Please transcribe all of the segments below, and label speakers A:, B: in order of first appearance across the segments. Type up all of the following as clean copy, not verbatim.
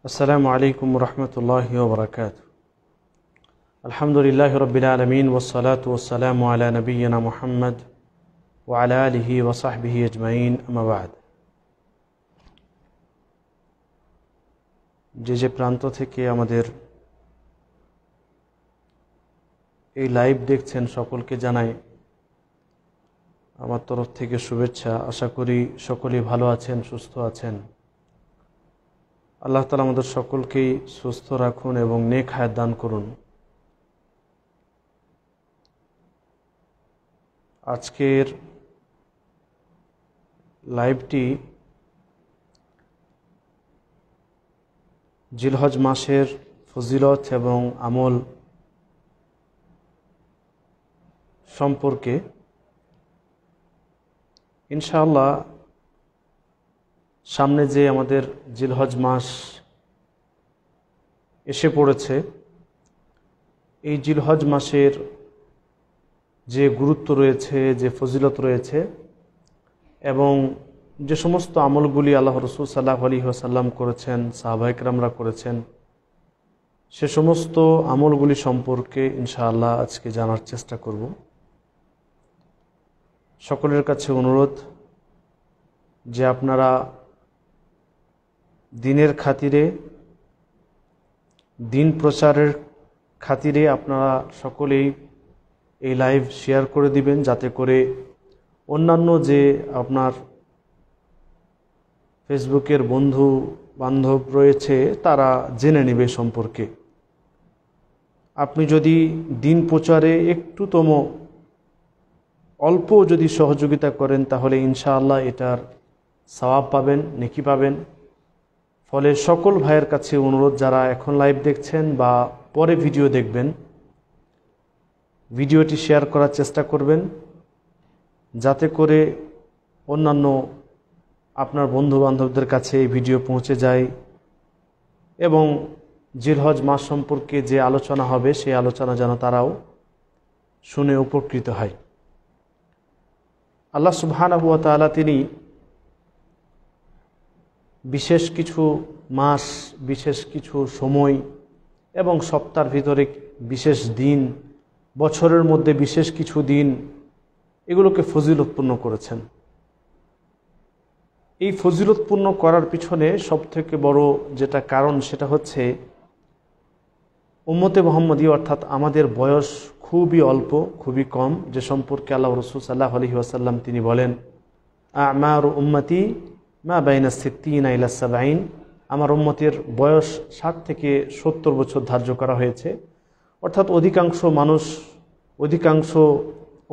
A: আসসালামু আলাইকুম রহমতুল্লাহি ওয়া বারাকাতুহু। আলহামদুলিল্লাহি রাব্বিল আলামিন ওয়াসসালাতু ওয়াসসালামু আলা নবিয়্যিনা মুহাম্মদ ওয়া আলা আলিহি ওয়া সাহবিহি আজমাইন, আম্মা বা'দ। যে প্রান্ত থেকে আমাদের এই লাইভ দেখছেন সকলকে জানাই আমার তরফ থেকে শুভেচ্ছা। আশা করি সকলেই ভালো আছেন, সুস্থ আছেন। আল্লাহ তাআলা আমাদের সকলকেই সুস্থ রাখুন এবং নেক হায়াত দান করুন। আজকের লাইভটি জিলহজ মাসের ফজিলত এবং আমল সম্পর্কে। ইনশাআল্লাহ সামনে যে আমাদের জিলহজ মাস এসে পড়েছে, এই জিলহজ মাসের যে গুরুত্ব রয়েছে, যে ফজিলত রয়েছে এবং যে সমস্ত আমলগুলি আল্লাহ রাসূল সাল্লাল্লাহু আলাইহি ওয়াসাল্লাম করেছেন, সাহাবায়ে কেরামরা করেছেন, সে সমস্ত আমলগুলি সম্পর্কে ইনশাআল্লাহ আজকে জানার চেষ্টা করব। সকলের কাছে অনুরোধ যে আপনারা দিনের খাতিরে, দিন প্রচারের খাতিরে আপনারা সকলেই এই লাইভ শেয়ার করে দিবেন, যাতে করে অন্যান্য যে আপনার ফেসবুকের বন্ধু বান্ধব রয়েছে তারা জেনে নেবে সম্পর্কে। আপনি যদি দিন প্রচারে একটুতম অল্প যদি সহযোগিতা করেন তাহলে ইনশাআল্লাহ এটার সওয়াব পাবেন, নেকি পাবেন। ফলে সকল ভাইয়ের কাছে অনুরোধ, যারা এখন লাইভ দেখছেন বা পরে ভিডিও দেখবেন, ভিডিওটি শেয়ার করার চেষ্টা করবেন, যাতে করে অন্যান্য আপনার বন্ধু বান্ধবদের কাছে এই ভিডিও পৌঁছে যায় এবং জিলহজ মাস সম্পর্কে যে আলোচনা হবে সেই আলোচনা যেন তারাও শুনে উপকৃত হয়। আল্লাহ সুবহানাহু ওয়া তাআলা তিনি বিশেষ কিছু মাস, বিশেষ কিছু সময় এবং সপ্তাহের ভিতরে বিশেষ দিন, বছরের মধ্যে বিশেষ কিছু দিন, এগুলোকে ফজিলতপূর্ণ করেছেন। এই ফজিলতপূর্ণ করার পিছনে সবথেকে বড় যেটা কারণ সেটা হচ্ছে উম্মতে মুহাম্মদী, অর্থাৎ আমাদের বয়স খুবই অল্প, খুবই কম, যে সম্পর্কে আল্লাহ রাসূল সাল্লাল্লাহু আলাইহি ওয়াসাল্লাম তিনি বলেন, আমারু উম্মতি মা বাইনা সিত্তিনা ইলা সাবঈন, আমার উম্মতের বয়স 60 থেকে 70 বছর ধার্য করা হয়েছে। অর্থাৎ অধিকাংশ মানুষ, অধিকাংশ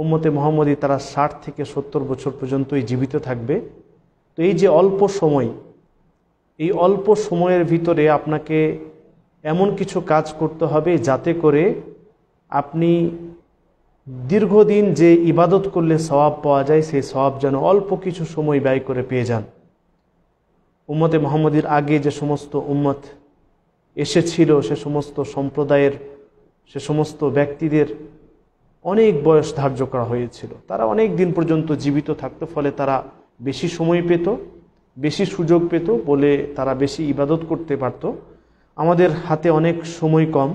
A: উম্মতে মুহাম্মদী তারা 60 থেকে 70 বছর পর্যন্তই জীবিত থাকবে। তো এই যে অল্প সময়, এই অল্প সময়ের ভিতরে আপনাকে এমন কিছু কাজ করতে হবে যাতে করে আপনি দীর্ঘদিন যে ইবাদত করলে সওয়াব পাওয়া যায়, সেই সওয়াব যেন অল্প কিছু সময় ব্যয় করে পেয়ে যান। উম্মতে মুহাম্মদীর আগে যে সমস্ত উম্মত এসেছিল, সে সমস্ত সম্প্রদায়ের, সে সমস্ত ব্যক্তিদের অনেক বয়স ধার্য করা হয়েছিল, তারা অনেক দিন পর্যন্ত জীবিত থাকতো। ফলে তারা বেশি সময় পেত, বেশি সুযোগ পেত বলে তারা বেশি ইবাদত করতে পারত। আমাদের হাতে অনেক সময় কম,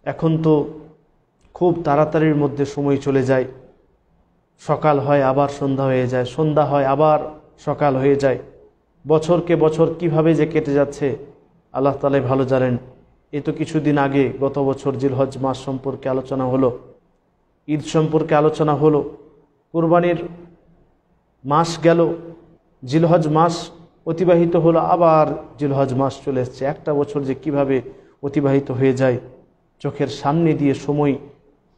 A: এখন তো খুব তাড়াতাড়ির মধ্যে সময় চলে যায়। সকাল হয় আবার সন্ধ্যা হয়ে যায়, সন্ধ্যা হয় আবার সকাল হয়ে যায়। বছরকে বছর কিভাবে যে কেটে যাচ্ছে আল্লাহ তাআলাই ভালো জানেন। এই তো কিছুদিন আগে, গত বছর জিলহজ মাস সম্পর্কে আলোচনা হলো, ঈদ সম্পর্কে আলোচনা হলো, কুরবানির মাস গেল, জিলহজ মাস অতিবাহিত হলো, আবার জিলহজ মাস চলে এসছে। একটা বছর যে কিভাবে অতিবাহিত হয়ে যায়, চোখের সামনে দিয়ে সময়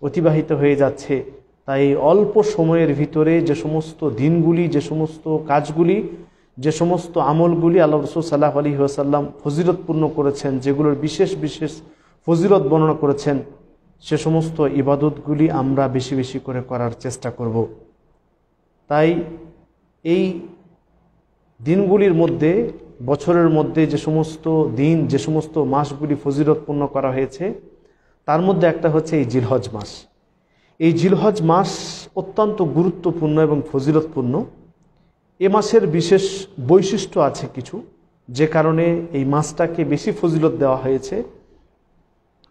A: অতিবাহিত হয়ে যাচ্ছে। তাই অল্প সময়ের ভিতরে যে সমস্ত দিনগুলি, যে সমস্ত কাজগুলি, যে সমস্ত আমলগুলি আল্লাহ রাসূল সাল্লাল্লাহু আলাইহি ওয়াসাল্লাম ফজিলতপূর্ণ করেছেন, যেগুলোর বিশেষ বিশেষ ফজিলত বর্ণনা করেছেন, সে সমস্ত ইবাদতগুলি আমরা বেশি বেশি করে করার চেষ্টা করব। তাই এই দিনগুলির মধ্যে, বছরের মধ্যে যে সমস্ত দিন, যে সমস্ত মাসগুলি ফজিলতপূর্ণ করা হয়েছে, তার মধ্যে একটা হচ্ছে এই জিলহজ মাস। এই জিলহজ মাস অত্যন্ত গুরুত্বপূর্ণ এবং ফজিলতপূর্ণ। এ মাসের বিশেষ বৈশিষ্ট্য আছে কিছু, যে কারণে এই মাসটাকে বেশি ফজিলত দেওয়া হয়েছে।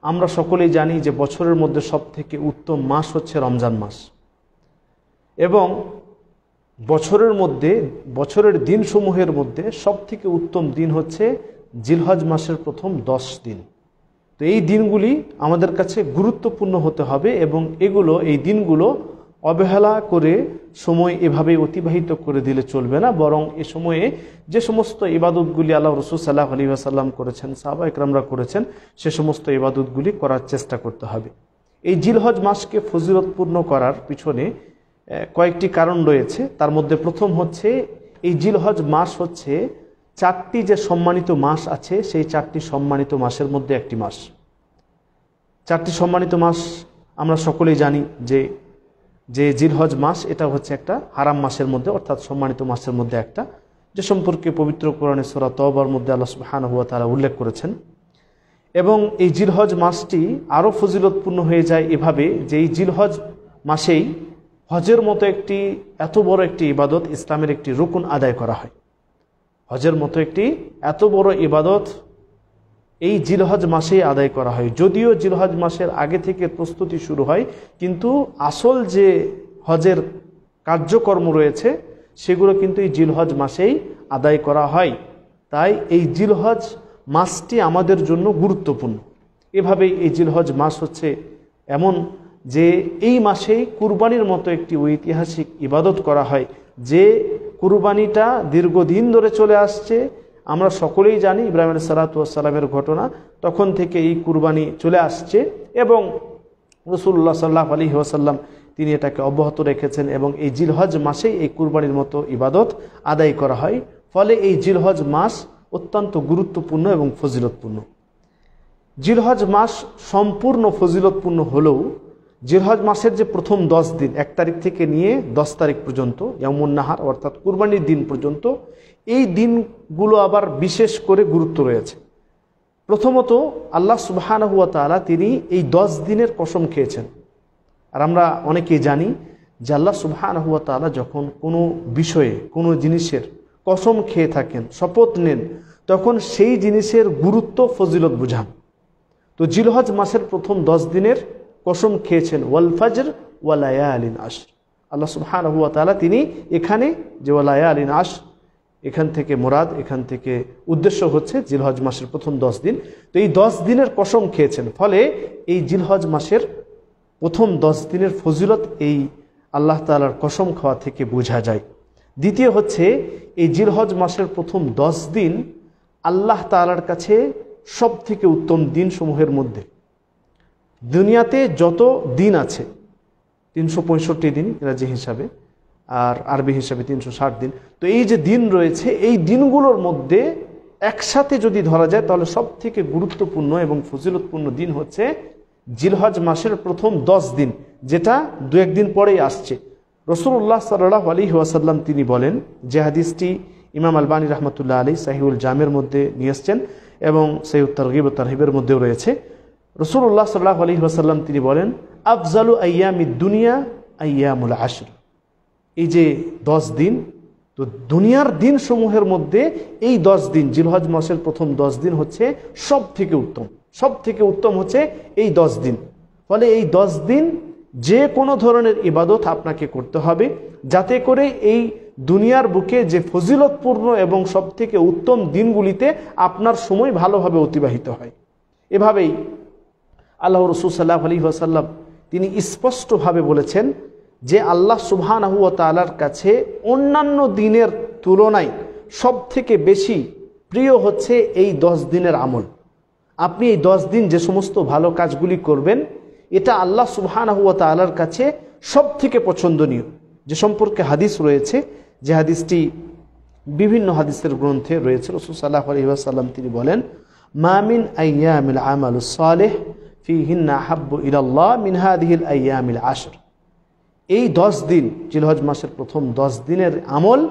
A: আমরা সকলেই জানি যে বছরের মধ্যে সবথেকে উত্তম মাস হচ্ছে রমজান মাস, এবং বছরের দিনসমূহের মধ্যে সবথেকে উত্তম দিন হচ্ছে জিলহজ মাসের প্রথম 10 দিন। তো এই দিনগুলি আমাদের কাছে গুরুত্বপূর্ণ হতে হবে, এবং এই দিনগুলো অবহেলা করে সময় এভাবে অতিবাহিত করে দিলে চলবে না, বরং এ সময়ে যে সমস্ত ইবাদতগুলি আল্লাহ রাসূল সাল্লাল্লাহু আলাইহি ওয়াসাল্লাম করেছেন, সাহাবা ইকরামরা করেছেন, সে সমস্ত ইবাদতগুলি করার চেষ্টা করতে হবে। এই জিলহজ মাসকে ফজিলতপূর্ণ করার পিছনে কয়েকটি কারণ রয়েছে। তার মধ্যে প্রথম হচ্ছে এই জিলহজ মাস হচ্ছে 4টি যে সম্মানিত মাস আছে, সেই 4টি সম্মানিত মাসের মধ্যে একটি মাস। 4টি সম্মানিত মাস আমরা সকলেই জানি যে জিলহজ মাস এটা হচ্ছে একটা হারাম মাসের মধ্যে, অর্থাৎ সম্মানিত মাসের মধ্যে একটা, যে সম্পর্কে পবিত্র কোরআনে সূরা তওবার মধ্যে আল্লাহ সুবহানাহু ওয়া তাআলা উল্লেখ করেছেন। এবং এই জিলহজ মাসটি আরও ফজিলতপূর্ণ হয়ে যায় এভাবে যে এই জিলহজ মাসেই হজের মতো এত বড় একটি ইবাদত, ইসলামের একটি রুকুন আদায় করা হয়। হজের মতো এত বড় ইবাদত এই জিলহজ মাসেই আদায় করা হয়। যদিও জিলহজ মাসের আগে থেকে প্রস্তুতি শুরু হয়, কিন্তু আসল যে হজের কার্যকর্ম রয়েছে সেগুলো কিন্তু এই জিলহজ মাসেই আদায় করা হয়। তাই এই জিলহজ মাসটি আমাদের জন্য গুরুত্বপূর্ণ। এভাবেই এই জিলহজ মাস হচ্ছে এমন যে এই মাসেই কুরবানির মতো একটি ঐতিহাসিক ইবাদত করা হয়, যে কুরবানিটা দীর্ঘদিন ধরে চলে আসছে। আমরা সকলেই জানি ইব্রাহিম আলাইহিস সালাতু ওয়াস সালামের ঘটনা, তখন থেকে এই কুরবানি চলে আসছে, এবং রাসূলুল্লাহ সাল্লাল্লাহু আলাইহি ওয়াসাল্লাম তিনি এটাকে অব্যাহত রেখেছেন, এবং এই জিলহজ মাসেই এই কুরবানির মতো ইবাদত আদায় করা হয়। ফলে এই জিলহজ মাস অত্যন্ত গুরুত্বপূর্ণ এবং ফজিলতপূর্ণ। জিলহজ মাস সম্পূর্ণ ফজিলতপূর্ণ হলেও জিলহজ মাসের যে প্রথম 10 দিন, 1 তারিখ থেকে নিয়ে 10 তারিখ পর্যন্ত, ইয়ামুন নাহার অর্থাৎ কুরবানির দিন পর্যন্ত, এই দিনগুলো আবার বিশেষ করে গুরুত্ব রয়েছে। প্রথমত আল্লাহ সুবহানাহু ওয়া তাআলা তিনি এই 10 দিনের কসম খেয়েছেন। আর আমরা অনেকেই জানি যে আল্লাহ সুবহানাহু ওয়া তাআলা যখন কোনো বিষয়ে, কোনো জিনিসের কসম খেয়ে থাকেন, শপথ নেন, তখন সেই জিনিসের গুরুত্ব ফজিলত বুঝান। তো জিলহজ মাসের প্রথম 10 দিনের কসম খেয়েছেন ওয়াল ফাজর ওয়া লায়ালিন আশর। আল্লাহ সুবহানাহু ওয়া তাআলা তিনি এখানে যে ওয়া লায়ালিন আশর, এখান থেকে মুরাদ, এখান থেকে উদ্দেশ্য হচ্ছে জিলহজ মাসের প্রথম 10 দিন। তো এই 10 দিনের কসম খেয়েছেন, ফলে এই জিলহজ মাসের প্রথম 10 দিনের ফজিলত এই আল্লাহ তাআলার কসম খাওয়া থেকে বোঝা যায়। দ্বিতীয় হচ্ছে এই জিলহজ মাসের প্রথম 10 দিন আল্লাহ তাআলার কাছে সব থেকে উত্তম দিনসমূহের মধ্যে। দুনিয়াতে যত দিন আছে 365 দিন ইংরেজি হিসাবে, আর আরবি হিসাবে 360 দিন। তো এই যে দিন রয়েছে, এই দিনগুলোর মধ্যে একসাথে যদি ধরা যায় তাহলে সব থেকে গুরুত্বপূর্ণ এবং ফজিলতপূর্ণ দিন হচ্ছে জিলহজ মাসের প্রথম 10 দিন, যেটা 2-1 দিন পরেই আসছে। রাসূলুল্লাহ সাল্লাল্লাহু আলাইহি ওয়াসাল্লাম তিনি বলেন, যে হাদিসটি ইমাম আলবানী রাহমাতুল্লাহ আলাইহি সহিহুল জামের মধ্যে নিয়ে এসেছেন এবং সহিহুত তারগিব ওয়া তারহিবের মধ্যেও রয়েছে। রাসূলুল্লাহ সাল্লাল্লাহু আলাইহি ওয়াসাল্লাম তিনি বলেন, আফজালু আইয়ামিদ দুনিয়া আইয়ামুল আশর। এই যে 10 দিন, তো দুনিয়ার দিন সমূহের মধ্যে এই 10 দিন, জিলহজ মাসের প্রথম 10 দিন হচ্ছে সব থেকে উত্তম। সব থেকে উত্তম হচ্ছে এই 10 দিন। ফলে এই 10 দিন যে কোনো ধরনের ইবাদত আপনাকে করতে হবে, যাতে করে এই দুনিয়ার বুকে যে ফজিলতপূর্ণ এবং সব থেকে উত্তম দিনগুলিতে আপনার সময় ভালোভাবে অতিবাহিত হয়। এভাবেই আল্লাহ রাসূল সাল্লাল্লাহু আলাইহি ওয়াসাল্লাম তিনি স্পষ্টভাবে বলেছেন যে আল্লাহ সুবহানাহু ওয়া তাআলার কাছে অন্যান্য দিনের তুলনায় সব থেকে বেশি প্রিয় হচ্ছে এই 10 দিনের আমল। আপনি এই 10 দিন যে সমস্ত ভালো কাজগুলি করবেন, এটা আল্লাহ সুবহানাহু ওয়া তাআলার কাছে সব থেকে পছন্দনীয়। যে সম্পর্কে হাদিস রয়েছে, যে হাদিসটি বিভিন্ন হাদিসের গ্রন্থে রয়েছে, রাসূল সাল্লাল্লাহু আলাইহি ওয়াসাল্লাম তিনি বলেন, মা মিন আইয়ামিল আমালুস সালিহ ফিহিন্না আহাব্বু ইলাল্লাহ মিন হাযিহিল আইয়ামিল আশর। এই 10 দিন, জিলহজ মাসের প্রথম 10 দিনের আমল,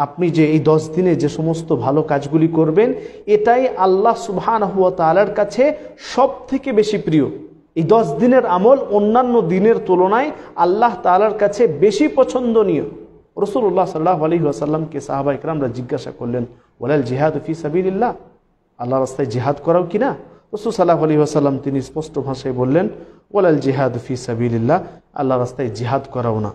A: আপনি যে এই 10 দিনে যে সমস্ত ভালো কাজগুলি করবেন, এটাই আল্লাহ সুবহানাহু ওয়া তাআলার কাছে সব থেকে বেশি প্রিয়। এই 10 দিনের আমল অন্যান্য দিনের তুলনায় আল্লাহ তাআলার কাছে বেশি পছন্দনীয়। রাসূলুল্লাহ সাল্লাল্লাহু আলাইহি ওয়াসাল্লামকে সাহাবা ইকরামরা জিজ্ঞাসা করলেন, ওয়ালাল জিহাদু ফি সাবিলিল্লাহ, আল্লাহর রাস্তায় জিহাদ করাও কিনা? রাসূল সাল্লাল্লাহু আলাইহি ওয়াসাল্লাম তিনি স্পষ্ট ভাষায় বললেন, ওয়ালাল জিহাদু ফি সাবিলিল্লাহ, আল্লাহর রাস্তায় জিহাদ করাও না।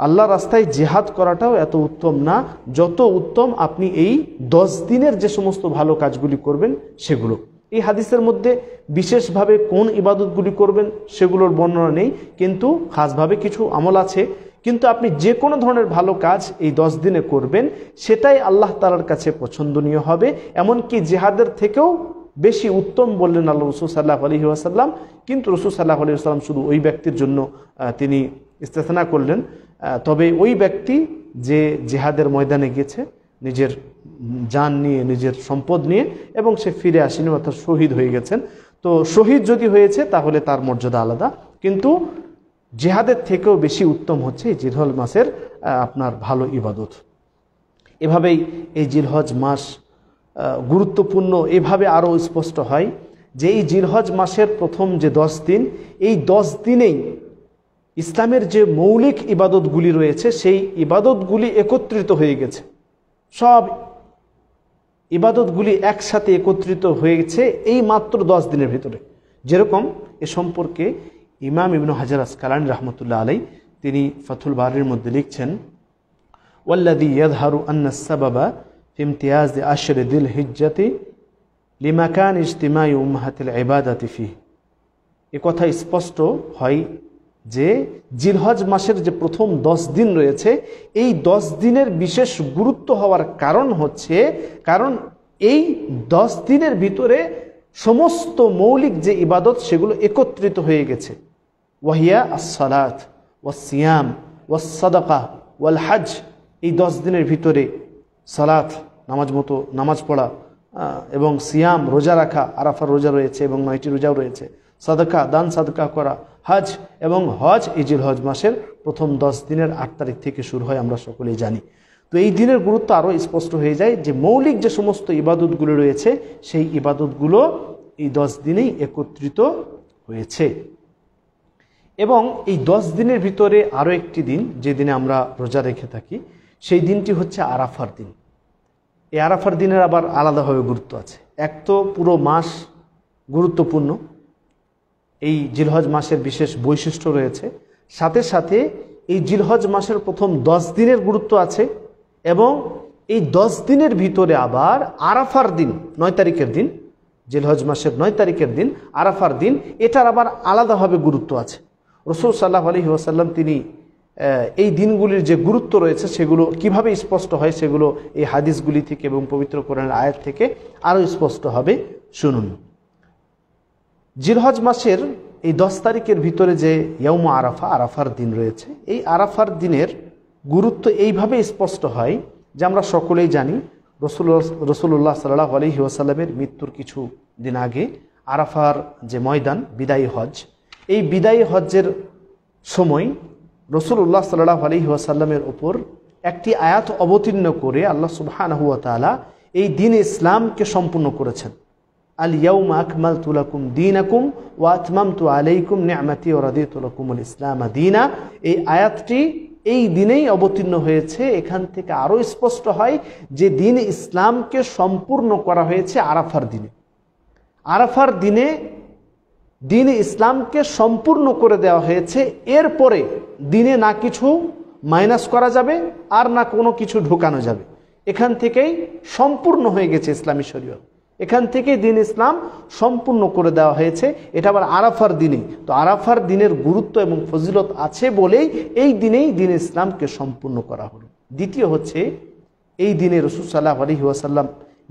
A: আল্লাহর রাস্তায় জিহাদ করাটাও এত উত্তম না যত উত্তম আপনি এই 10 দিনের যে সমস্ত ভালো কাজগুলি করবেন সেগুলো। এই হাদিসের মধ্যে বিশেষভাবে কোন ইবাদতগুলি করবেন সেগুলোর বর্ণনা নেই, কিন্তু খাসভাবে কিছু আমল আছে। কিন্তু আপনি যে কোনো ধরনের ভালো কাজ এই 10 দিনে করবেন, সেটাই আল্লাহ তাআলার কাছে পছন্দনীয় হবে। এমনকি জিহাদের থেকেও বেশি উত্তম বললেন আল্লাহ রাসূল সাল্লাল্লাহু আলাইহি ওয়াসাল্লাম। কিন্তু রাসূল সাল্লাল্লাহু আলাইহি ওয়াসাল্লাম শুধু ওই ব্যক্তির জন্য তিনি ইস্তেথনা করলেন, তবে ওই ব্যক্তি যে জিহাদের ময়দানে গেছে নিজের জান নিয়ে, নিজের সম্পদ নিয়ে, এবং সে ফিরে আসেনি, অর্থাৎ শহীদ হয়ে গেছেন। তো শহীদ যদি হয়েছে তাহলে তার মর্যাদা আলাদা, কিন্তু জিহাদের থেকেও বেশি উত্তম হচ্ছে এই জিলহজ মাসের আপনার ভালো ইবাদত। এভাবেই এই জিলহজ মাস গুরুত্বপূর্ণ। এভাবে আরও স্পষ্ট হয় যে এই জিলহজ মাসের প্রথম যে 10 দিন, এই 10 দিনেই ইসলামের যে মৌলিক ইবাদতগুলি রয়েছে সেই ইবাদতগুলি একত্রিত হয়ে গেছে। সব ইবাদতগুলি একসাথে একত্রিত হয়েছে এই মাত্র 10 দিনের ভিতরে। যেরকম এ সম্পর্কে ইমাম ইবনে হাজার আসকালানী রাহমাতুল্লাহ আলাইহি তিনি ফাথুল বারির মধ্যে লিখছেন, ওয়াল্লাযী ইয়াযহারু আন্না আস-সাবাবা ফি ইমতিয়াজ আশর যিল হিজ্জাতি লিমাকান ইজতিমাই উম্মাহাতিল ইবাদাতি ফিহি। এ কথা স্পষ্ট হয় যে জিলহজ মাসের যে প্রথম 10 দিন রয়েছে, এই 10 দিনের বিশেষ গুরুত্ব হওয়ার কারণ হচ্ছে, কারণ এই 10 দিনের ভিতরে সমস্ত মৌলিক যে ইবাদত সেগুলো একত্রিত হয়ে গেছে। ওয়াহিয়া আস-সালাত ওয়াস-সিয়াম ওয়াস-সাদাকা ওয়াল হজ। এই 10 দিনের ভিতরে সালাত, নামাজ পড়া, এবং সিয়াম রোজা রাখা, আরাফার রোজা রয়েছে এবং 9টি রোজাও রয়েছে, সাদাকা দান সাদকা করা, হজ, এবং হজ এই জিলহজ মাসের প্রথম 10 দিনের 8 তারিখ থেকে শুরু হয়, আমরা সকলেই জানি। তো এই দিনের গুরুত্ব আরও স্পষ্ট হয়ে যায় যে মৌলিক যে সমস্ত ইবাদতগুলো রয়েছে সেই ইবাদতগুলো এই 10 দিনেই একত্রিত হয়েছে। এবং এই 10 দিনের ভিতরে আরও একটি দিন যে দিনে আমরা রোজা রেখে থাকি, সেই দিনটি হচ্ছে আরাফার দিন। এই আরাফার দিনের আবার আলাদাভাবে গুরুত্ব আছে। এক তো পুরো মাস গুরুত্বপূর্ণ, এই জিলহজ মাসের বিশেষ বৈশিষ্ট্য রয়েছে, সাথে সাথে এই জিলহজ মাসের প্রথম 10 দিনের গুরুত্ব আছে, এবং এই 10 দিনের ভিতরে আবার আরাফার দিন, 9 তারিখের দিন, জিলহজ মাসের 9 তারিখের দিন আরাফার দিন, এটার আবার আলাদাভাবে গুরুত্ব আছে। রাসূল সাল্লাল্লাহু আলাইহি ওয়াসাল্লাম তিনি এই দিনগুলির যে গুরুত্ব রয়েছে সেগুলো কিভাবে স্পষ্ট হয় সেগুলো এই হাদিসগুলি থেকে এবং পবিত্র কোরআনের আয়াত থেকে আরও স্পষ্ট হবে, শুনুন। জিলহজ মাসের এই 10 তারিখের ভিতরে যে ইয়াউম আরাফা, আরাফার দিন রয়েছে, এই আরাফার দিনের গুরুত্ব এইভাবে স্পষ্ট হয় যে আমরা সকলেই জানি রাসূলুল্লাহ সাল্লাল্লাহু আলাইহি ওয়াসাল্লামের মৃত্যুর কিছু দিন আগে আরাফার যে ময়দান, বিদায়ী হজ, এই বিদায়ী হজ্জের সময় রাসূলুল্লাহ সাল্লাল্লাহু আলাইহি ওয়াসাল্লামের ওপর একটি আয়াত অবতীর্ণ করে আল্লাহ সুবহানাহু ওয়া তাআলা এই দ্বীন ইসলামকে সম্পূর্ণ করেছেন। আল ইয়াউমা আকমালতু লাকুম দীনাকুম ওয়া আতমামতু আলাইকুম নি'মাতি ওয়া রাদিতু লাকুমুল ইসলাম দীনা। এই আয়াতটি এই দিনেই অবতীর্ণ হয়েছে। এখান থেকে আরও স্পষ্ট হয় যে দ্বীন ইসলামকে সম্পূর্ণ করা হয়েছে আরাফার দিনে। আরাফার দিনে দ্বীন ইসলামকে সম্পূর্ণ করে দেওয়া হয়েছে। এরপরে দিনে না কিছু মাইনাস করা যাবে আর না কোনো কিছু ঢোকানো যাবে। এখান থেকেই সম্পূর্ণ হয়ে গেছে ইসলামী শরীয়ত, এখান থেকেই দ্বীন ইসলাম সম্পূর্ণ করে দেওয়া হয়েছে। এটা আবার আরাফার দিনে। তো আরাফার দিনের গুরুত্ব এবং ফজিলত আছে বলেই এই দিনেই দ্বীন ইসলামকে সম্পূর্ণ করা হলো। দ্বিতীয় হচ্ছে, এই দিনে রাসূল সাল্লাল্লাহু আলাইহি ওয়াসাল্লাম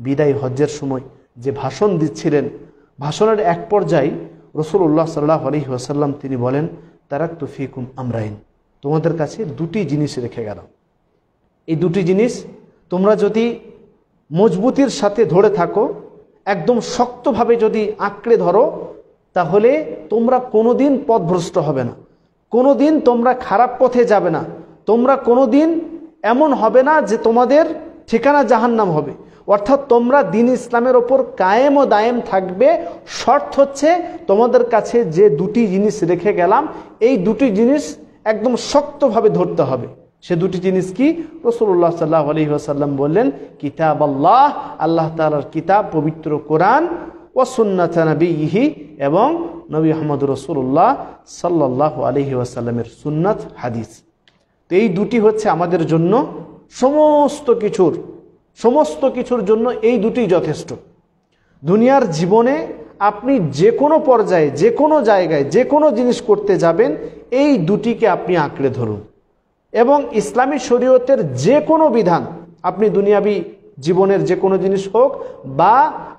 A: বিদায় হজ্জের সময় যে ভাষণ দিচ্ছিলেন, ভাষণের এক পর্যায়ে রাসূলুল্লাহ সাল্লাল্লাহু আলাইহি ওয়াসাল্লাম তিনি বলেন, তারাকতু ফিকুম আমরাইন, তোমাদের কাছে দুটি জিনিস রেখে গেলাম। এই দুটি জিনিস তোমরা যদি মজবুতির সাথে ধরে থাকো, একদম শক্তভাবে যদি আঁকড়ে ধরো, তাহলে তোমরা কোনোদিন পথভ্রষ্ট হবে না, কোনোদিন তোমরা খারাপ পথে যাবে না, তোমরা কোনোদিন এমন হবে না যে তোমাদের ঠিকানা জাহান্নাম হবে। অর্থাৎ তোমরা দ্বীন ইসলামের ওপর কায়েম ও দায়েম থাকবে। শর্ত হচ্ছে তোমাদের কাছে যে দুটি জিনিস রেখে গেলাম, এই দুটি জিনিস একদম শক্তভাবে ধরতে হবে। সে দুটি জিনিস কি? রাসূলুল্লাহ সাল্লাল্লাহু আলাইহি ওয়াসাল্লাম বললেন, কিতাব আল্লাহ, আল্লাহ তাআলার কিতাব পবিত্র কোরআন, ওয়া সুন্নাত নবিয়্যিহি, এবং নবী মুহাম্মদ রাসূলুল্লাহ সাল্লাল্লাহু আলাইহি ওয়াসাল্লামের সুন্নাত হাদিস। তো এই দুটি হচ্ছে আমাদের জন্য সমস্ত কিছুর জন্য এই দুটি যথেষ্ট। দুনিয়ার জীবনে আপনি যে কোনো পর্যায়ে, যে কোনো জায়গায়, যে কোনো জিনিস করতে যাবেন, এই দুটিকে আপনি আঁকড়ে ধরুন। এবং ইসলামী শরীয়তের যে কোনো বিধান, আপনি দুনিয়াবি জীবনের যে কোনো জিনিস হোক বা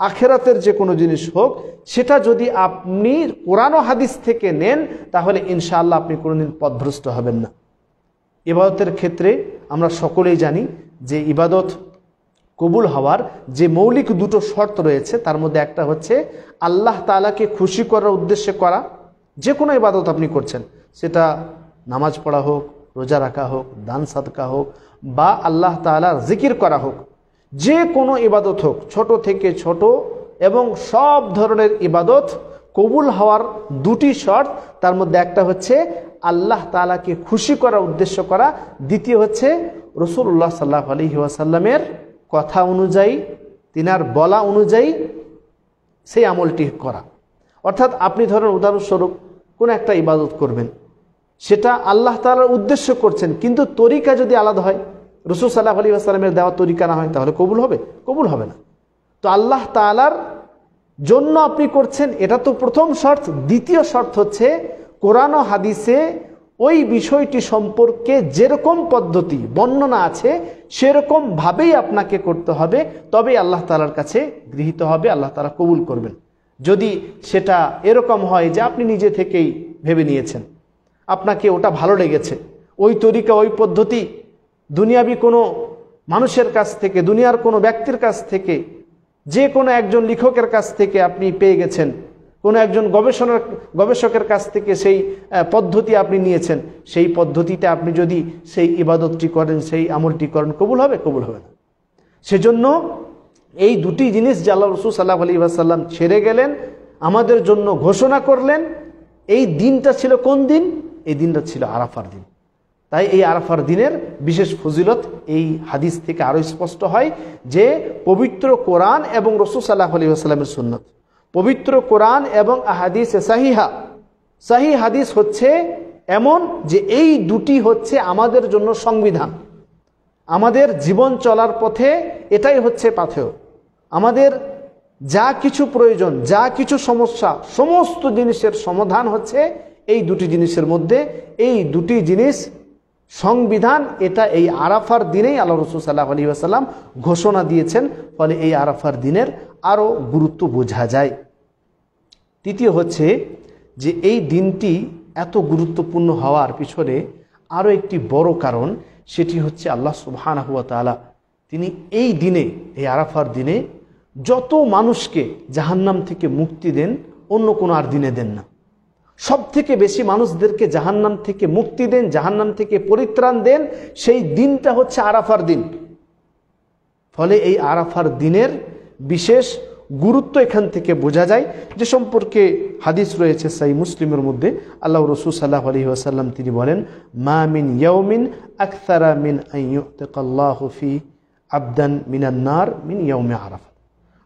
A: আখেরাতের যে কোনো জিনিস হোক, সেটা যদি আপনি কোরআন ও হাদিস থেকে নেন, তাহলে ইনশাআল্লাহ আপনি কোনোদিন পথভ্রষ্ট হবেন না। ইবাদতের ক্ষেত্রে আমরা সকলেই জানি যে ইবাদত কবুল হওয়ার যে মৌলিক দুটো শর্ত রয়েছে, তার মধ্যে একটা হচ্ছে আল্লাহ তাআলাকে খুশি করার উদ্দেশ্যে করা। যে কোনো ইবাদত আপনি করছেন, সেটা নামাজ পড়া হোক, রোজা রাখা হোক, দান সাদকা হোক, বা আল্লাহ তাআলার জিকির করা হোক, যে কোনো ইবাদত হোক, ছোট থেকে ছোট, এবং সব ধরনের ইবাদত কবুল হওয়ার দুটি শর্ত, তার মধ্যে একটা হচ্ছে আল্লাহ তাআলাকে খুশি করার উদ্দেশ্য করা, দ্বিতীয় হচ্ছে রাসূলুল্লাহ সাল্লাল্লাহু আলাইহি ওয়াসাল্লামের কথা অনুযায়ী, তিনার বলা অনুযায়ী সেই আমলটি করা। অর্থাৎ আপনি ধরেন উদাহরণস্বরূপ কোন একটা ইবাদত করবেন, সেটা আল্লাহ তাআলার উদ্দেশ্য করছেন, কিন্তু তরিকা যদি আলাদা হয়, রাসূল সাল্লাল্লাহু আলাইহি ওয়াসাল্লামের দেওয়া তরিকা না হয়, তাহলে কবুল হবে? কবুল হবে না। তো আল্লাহ তাআলার জন্য আপনি করছেন, এটা তো প্রথম শর্ত। দ্বিতীয় শর্ত হচ্ছে কোরআন ও হাদিসে ওই বিষয়টি সম্পর্কে যেরকম পদ্ধতি বর্ণনা আছে, সেরকম ভাবেই আপনাকে করতে হবে, তবেই আল্লাহ তাআলার কাছে গৃহীত হবে, আল্লাহ তাআলা কবুল করবেন। যদি সেটা এরকম হয় যে আপনি নিজে থেকেই ভেবে নিয়েছেন, আপনাকে ওটা ভালো লেগেছে, ওই তরিকা, ওই পদ্ধতি দুনিয়াবি কোনো মানুষের কাছ থেকে, দুনিয়ার কোনো ব্যক্তির কাছ থেকে, যে কোনো একজন লেখকের কাছ থেকে আপনি পেয়ে গেছেন, কোনো একজন গবেষকের কাছ থেকে সেই পদ্ধতি আপনি নিয়েছেন, সেই পদ্ধতিতে আপনি যদি সেই ইবাদতটি করেন, সেই আমলটি করেন, কবুল হবে? কবুল হবে না। সেজন্য এই দুটি জিনিস যে আল্লাহ রাসূল সাল্লাল্লাহু আলাইহি ওয়াসাল্লাম ছেড়ে গেলেন, আমাদের জন্য ঘোষণা করলেন, এই দিনটা ছিল কোন দিন? এই দিনটা ছিল আরাফার দিন। তাই এই আরাফার দিনের বিশেষ ফজিলত এই হাদিস থেকে আরও স্পষ্ট হয় যে পবিত্র কোরআন এবং রাসূল সাল্লাল্লাহু আলাইহি ওয়াসাল্লামের সুন্নাত, পবিত্র কোরআন এবং আহাদিসে সহিহ হাদিস হচ্ছে এমন যে এই দুটি হচ্ছে আমাদের জন্য সংবিধান। আমাদের জীবন চলার পথে এটাই হচ্ছে পাথেয়। আমাদের যা কিছু প্রয়োজন, যা কিছু সমস্যা, সমস্ত জিনিসের সমাধান হচ্ছে এই দুটি জিনিসের মধ্যে। এই দুটি জিনিস সংবিধান, এটা এই আরাফার দিনেই আল্লাহ রাসূল সাল্লাল্লাহু আলাইহি ওয়াসাল্লাম ঘোষণা দিয়েছেন। ফলে এই আরাফার দিনের আরও গুরুত্ব বোঝা যায়। তৃতীয় হচ্ছে যে এই দিনটি এত গুরুত্বপূর্ণ হওয়ার পিছনে আরও একটি বড় কারণ, সেটি হচ্ছে আল্লাহ সুবহানাহু ওয়া তাআলা তিনি এই দিনে, এই আরাফার দিনে যত মানুষকে জাহান্নাম থেকে মুক্তি দেন, অন্য কোনো আর দিনে দেন না। সব থেকে বেশি মানুষদেরকে জাহান্নাম থেকে মুক্তি দেন, জাহান্নাম থেকে পরিত্রাণ দেন, সেই দিনটা হচ্ছে আরাফার দিন। ফলে এই আরাফার দিনের বিশেষ গুরুত্ব এখান থেকে বোঝা যায়, যে সম্পর্কে হাদিস রয়েছে সহিহ মুসলিমের মধ্যে। আল্লাহ রাসূল সাল্লাল্লাহু আলাইহি ওয়াসাল্লাম তিনি বলেন, মা মিন ইয়াউমিন আকসারা মিন আন ইউতিকাল্লাহু ফি আবদান মিনান নার মিন ইয়াউমি আরাফা।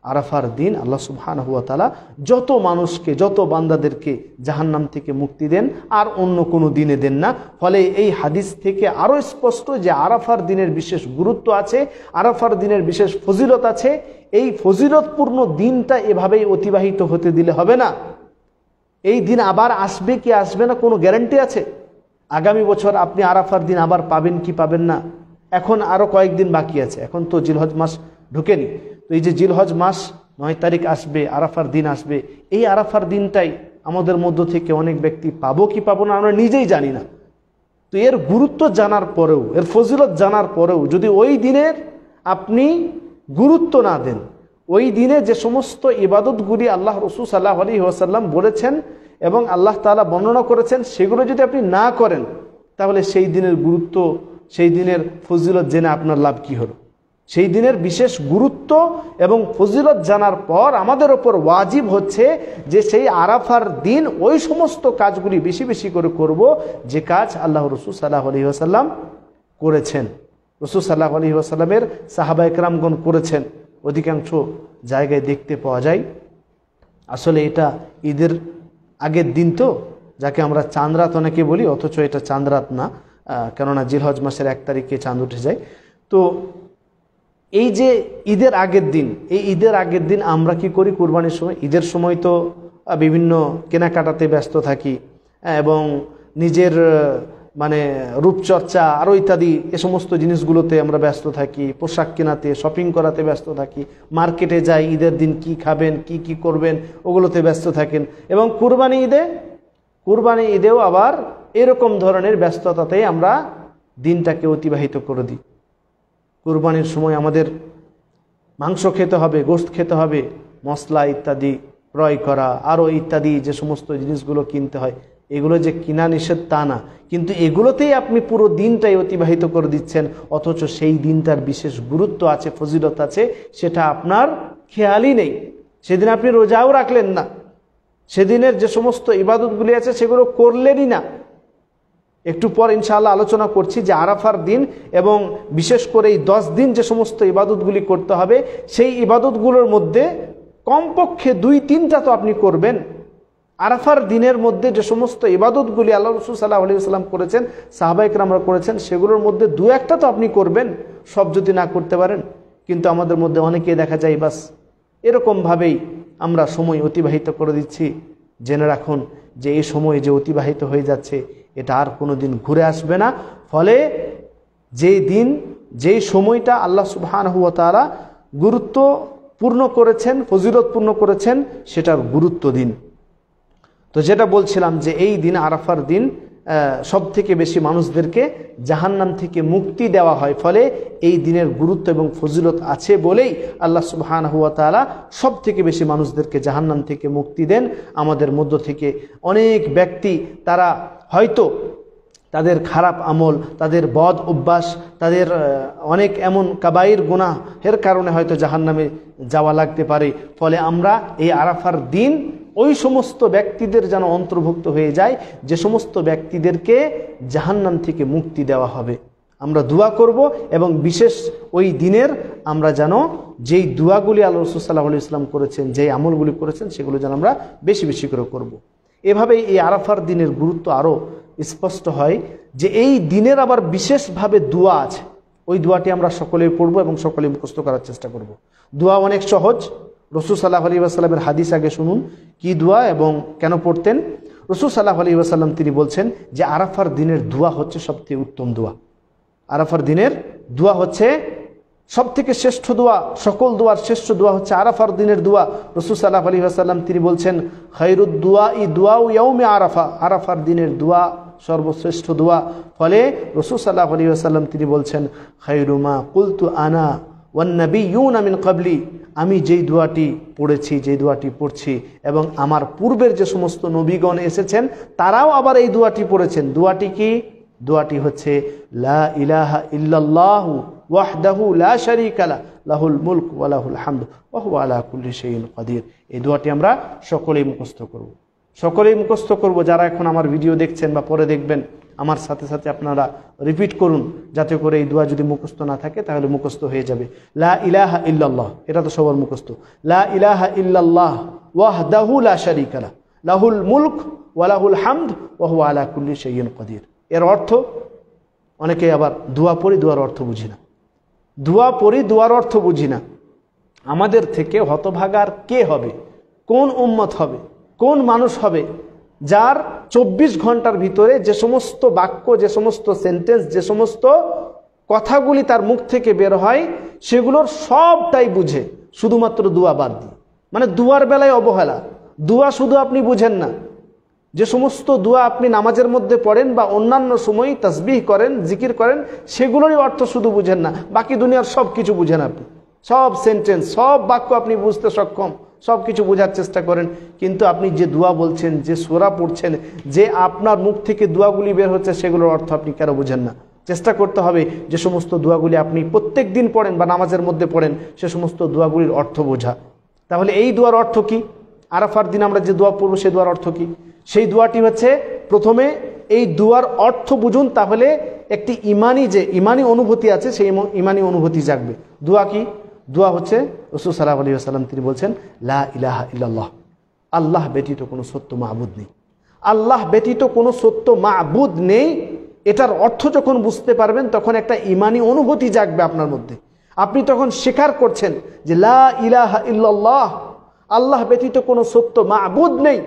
A: আরাফার দিন আল্লাহ সুবহানাহু ওয়া তাআলা যত মানুষকে, যত বান্দাদেরকে জাহান্নাম থেকে মুক্তি দেন, আর অন্য কোনো দিনে দেন না। ফলে এই হাদিস থেকে আরও স্পষ্ট যে আরাফার দিনের বিশেষ গুরুত্ব আছে, আরাফার দিনের বিশেষ ফজিলত আছে। এই ফজিলতপূর্ণ দিনটা এভাবেই অতিবাহিত হতে দিলে হবে না। এই দিন আবার আসবে কি আসবে না কোনো গ্যারান্টি আছে? আগামী বছর আপনি আরাফার দিন আবার পাবেন কি পাবেন না? এখন আরও কয়েকদিন বাকি আছে, এখন তো জিলহজ মাস ঢুকেনি। তো এই যে জিলহজ মাস 9 তারিখ আসবে, আরাফার দিন আসবে, এই আরাফার দিনটাই আমাদের মধ্য থেকে অনেক ব্যক্তি পাবো কি পাবো না আমরা নিজেই জানি না। তো এর গুরুত্ব জানার পরেও, এর ফজিলত জানার পরেও যদি ওই দিনের আপনি গুরুত্ব না দেন, ওই দিনে যে সমস্ত ইবাদতগুলি আল্লাহ রাসূল সাল্লাল্লাহু আলাইহি ওয়াসাল্লাম বলেছেন এবং আল্লাহ তাআলা বর্ণনা করেছেন, সেগুলো যদি আপনি না করেন, তাহলে সেই দিনের গুরুত্ব, সেই দিনের ফজিলত জেনে আপনার লাভ কি হলো? সেই দিনের বিশেষ গুরুত্ব এবং ফজিলত জানার পর আমাদের ওপর ওয়াজিব হচ্ছে যে সেই আরাফার দিন ওই সমস্ত কাজগুলি বেশি বেশি করে করব, যে কাজ আল্লাহ রাসূল সাল্লাল্লাহু আলাইহি ওয়াসাল্লাম করেছেন, রাসূল সাল্লাল্লাহু আলাইহি ওয়াসাল্লামের সাহাবা একরামগণ করেছেন, অধিকাংশ জায়গায় দেখতে পাওয়া যায়। আসলে এটা ঈদের আগের দিন তো, যাকে আমরা চাঁদ রাত অনেকে বলি, অথচ এটা চাঁদ রাত না, কেননা জিলহজ মাসের 1 তারিখে চাঁদ উঠে যায়। তো এই যে ঈদের আগের দিন, এই ঈদের আগের দিন আমরা কি করি? কুরবানির সময়, ঈদের সময় তো বিভিন্ন কেনাকাটাতে ব্যস্ত থাকি এবং নিজের মানে রূপচর্চা আরও ইত্যাদি এ সমস্ত জিনিসগুলোতে আমরা ব্যস্ত থাকি, পোশাক কেনাতে, শপিং করাতে ব্যস্ত থাকি, মার্কেটে যাই, ঈদের দিন কি খাবেন, কি করবেন, ওগুলোতে ব্যস্ত থাকেন। এবং কুরবানি ঈদেও আবার এরকম ধরনের ব্যস্ততাতে আমরা দিনটাকে অতিবাহিত করে দিই। কুরবানির সময় আমাদের মাংস খেতে হবে, গোশত খেতে হবে, মশলা ইত্যাদি ক্রয় করা, আরও ইত্যাদি যে সমস্ত জিনিসগুলো কিনতে হয়, এগুলো যে কিনা নিষেধ তা না, কিন্তু এগুলোতেই আপনি পুরো দিনটাই অতিবাহিত করে দিচ্ছেন, অথচ সেই দিনটার বিশেষ গুরুত্ব আছে, ফজিলত আছে, সেটা আপনার খেয়ালই নেই। সেদিন আপনি রোজাও রাখলেন না, সেদিনের যে সমস্ত ইবাদতগুলি আছে সেগুলো করলেনই না। একটু পর ইনশাআল্লাহ আলোচনা করছি যে আরাফার দিন এবং বিশেষ করে এই 10 দিন যে সমস্ত ইবাদতগুলি করতে হবে, সেই ইবাদতগুলোর মধ্যে কমপক্ষে 2-3টা তো আপনি করবেন। আরাফার দিনের মধ্যে যে সমস্ত ইবাদতগুলি আল্লাহ রাসূল সাল্লাল্লাহু আলাইহি ওয়াসাল্লাম করেছেন, সাহাবা একরামরা করেছেন, সেগুলোর মধ্যে 2-1টা তো আপনি করবেন, সব যদি না করতে পারেন। কিন্তু আমাদের মধ্যে অনেকেই দেখা যায় বাস এরকমভাবেই আমরা সময় অতিবাহিত করে দিচ্ছি। জেনে রাখুন যে এই সময় যে অতিবাহিত হয়ে যাচ্ছে এটা আর কোনো দিন ঘুরে আসবে না। ফলে যেই দিন, যেই সময়টা আল্লাহ সুবহানাহু ওয়া তাআলা গুরুত্বপূর্ণ করেছেন, ফজিলতপূর্ণ করেছেন, সেটার গুরুত্ব দিন। তো যেটা বলছিলাম যে এই দিন, আরাফার দিন, সব থেকে বেশি মানুষদেরকে জাহান্নাম থেকে মুক্তি দেওয়া হয়। ফলে এই দিনের গুরুত্ব এবং ফজিলত আছে বলেই আল্লাহ সুবহানাহু ওয়া তাআলা সব থেকে বেশি মানুষদেরকে জাহান্নাম থেকে মুক্তি দেন। আমাদের মধ্য থেকে অনেক ব্যক্তি, তারা হয়তো তাদের খারাপ আমল, তাদের বদ অভ্যাস, তাদের অনেক এমন কাবাইর গুনাহের কারণে হয়তো জাহান্নামে যাওয়া লাগতে পারে। ফলে আমরা এই আরাফার দিন ওই সমস্ত ব্যক্তিদের যেন অন্তর্ভুক্ত হয়ে যায় যে সমস্ত ব্যক্তিদেরকে জাহান্নাম থেকে মুক্তি দেওয়া হবে। আমরা দোয়া করব এবং বিশেষ ওই দিনের আমরা যেন যেই দোয়াগুলি আল্লাহ রাসূল সাল্লাল্লাহু আলাইহি ওয়াসাল্লাম করেছেন, যেই আমলগুলি করেছেন, সেগুলো যেন আমরা বেশি বেশি করে করব। এভাবেই এই আরাফার দিনের গুরুত্ব আরও স্পষ্ট হয় যে এই দিনের আবার বিশেষভাবে দোয়া আছে। ওই দোয়াটি আমরা সকলেই পড়ব এবং সকলেই মুখস্থ করার চেষ্টা করব। দোয়া অনেক সহজ। রাসূল সাল্লাল্লাহু আলাইহি ওয়াসাল্লামের হাদিস আগে শুনুন কি দোয়া এবং কেন পড়তেন। রাসূল সাল্লাল্লাহু আলাইহি ওয়াসাল্লাম তিনি বলছেন যে আরাফার দিনের দোয়া হচ্ছে সবথেকে উত্তম দোয়া। আরাফার দিনের দোয়া হচ্ছে সবথেকে শ্রেষ্ঠ দোয়া, সকল দোয়ার শ্রেষ্ঠ দোয়া হচ্ছে আরাফার দিনের দোয়া। রাসূল সাল্লাল্লাহু আলাইহি ওয়াসাল্লাম তিনি বলছেন খায়রুদ দুআই দুআউ ইয়াউমি আরাফা, আরাফার দিনের দোয়া সর্বশ্রেষ্ঠ দোয়া। ফলে রাসূল সাল্লাল্লাহু আলাইহি ওয়াসাল্লাম তিনি বলছেন খায়রু মা কুলতু আনা ওয়ান নাবিয়্যুনা মিন ক্বাবলি, আমি যেই দোয়াটি পড়েছি, যেই দোয়াটি পড়ছি এবং আমার পূর্বের যে সমস্ত নবীগণ এসেছেন তারাও আবার এই দোয়াটি পড়েছেন। দোয়াটি কি? দোয়াটি হচ্ছে লা ইলাহা ইল্লাল্লাহু ওয়াহদাহু লা শারীকা লাহু লাহুল মুলক ওয়া লাহুল হামদু ওয়া হুয়া আলা কুল্লি শাইইন কাদির। এই দোয়াটি আমরা সকলেই মুখস্থ করব, সকলেই মুখস্থ করব। যারা এখন আমার ভিডিও দেখছেন বা পরে দেখবেন, আমার সাথে সাথে আপনারা রিপিট করুন, যাতে করে এই দোয়া যদি মুখস্থ না থাকে তাহলে মুখস্থ হয়ে যাবে। লা ইলাহা ইল্লাল্লাহ, এটা তো সবার মুখস্থ। লা ইলাহা ইল্লাল্লাহ ওয়াহদাহু লা শারীকা লাহু লাহুল মুলক ওয়া লাহুল হামদ ওয়া হুয়া আলা কুল্লি শাইইন কাদির। এর অর্থ, অনেকে আবার দোয়া পড়ি দোয়ার অর্থ বুঝি না, দোয়া পড়ি দোয়ার অর্থ বুঝি না। আমাদের থেকে হতভাগার কে হবে? কোন উম্মত হবে? কোন মানুষ হবে যার 24 ঘন্টার ভিতরে যে সমস্ত বাক্য, যে সমস্ত সেন্টেন্স, যে সমস্ত কথাগুলি তার মুখ থেকে বের হয় সেগুলোর সবটাই বুঝে, শুধুমাত্র দোয়া বাদ দিয়ে। মানে দোয়ার বেলায় অবহেলা। দোয়া শুধু আপনি বুঝেন না, যে সমস্ত দোয়া আপনি নামাজের মধ্যে পড়েন বা অন্যান্য সময় তাসবিহ করেন, জিকির করেন, সেগুলোরই অর্থ শুধু বুঝেন না, বাকি দুনিয়ার সব কিছু বুঝেন আপনি। সব সেন্টেন্স, সব বাক্য আপনি বুঝতে সক্ষম, সব কিছু বোঝার চেষ্টা করেন, কিন্তু আপনি যে দোয়া বলছেন, যে সূরা পড়ছেন, যে আপনার মুখ থেকে দোয়াগুলি বের হচ্ছে, সেগুলোর অর্থ আপনি কেন বুঝেন না? চেষ্টা করতে হবে যে সমস্ত দোয়াগুলি আপনি প্রত্যেক দিন পড়েন বা নামাজের মধ্যে পড়েন, সে সমস্ত দোয়াগুলির অর্থ বোঝা। তাহলে এই দোয়ার অর্থ কি? আরাফার দিন আমরা যে দোয়া পড়ব সেই দোয়ার অর্থ কি? সেই দোয়াটি হচ্ছে, প্রথমে এই দোয়ার অর্থ বুঝুন, তাহলে একটি ইমানি অনুভূতি আছে, সেই ইমানি অনুভূতি জাগবে। দোয়া কি? দোয়া হচ্ছে রাসূল সাল্লাল্লাহু আলাইহি ওয়াসাল্লাম তিনি বলছেন, লা ইলাহা ইল্লাল্লাহ, আল্লাহ ব্যতীত কোনো সত্য মাবুদ নেই। আল্লাহ ব্যতীত কোনো সত্য মাবুদ নেই, এটার অর্থ যখন বুঝতে পারবেন তখন একটা ইমানি অনুভূতি জাগবে আপনার মধ্যে। আপনি তখন স্বীকার করছেন যে লা ইলাহা ইল্লাল্লাহ, আল্লাহ ব্যতীত কোনো সত্য মাবুদ নেই।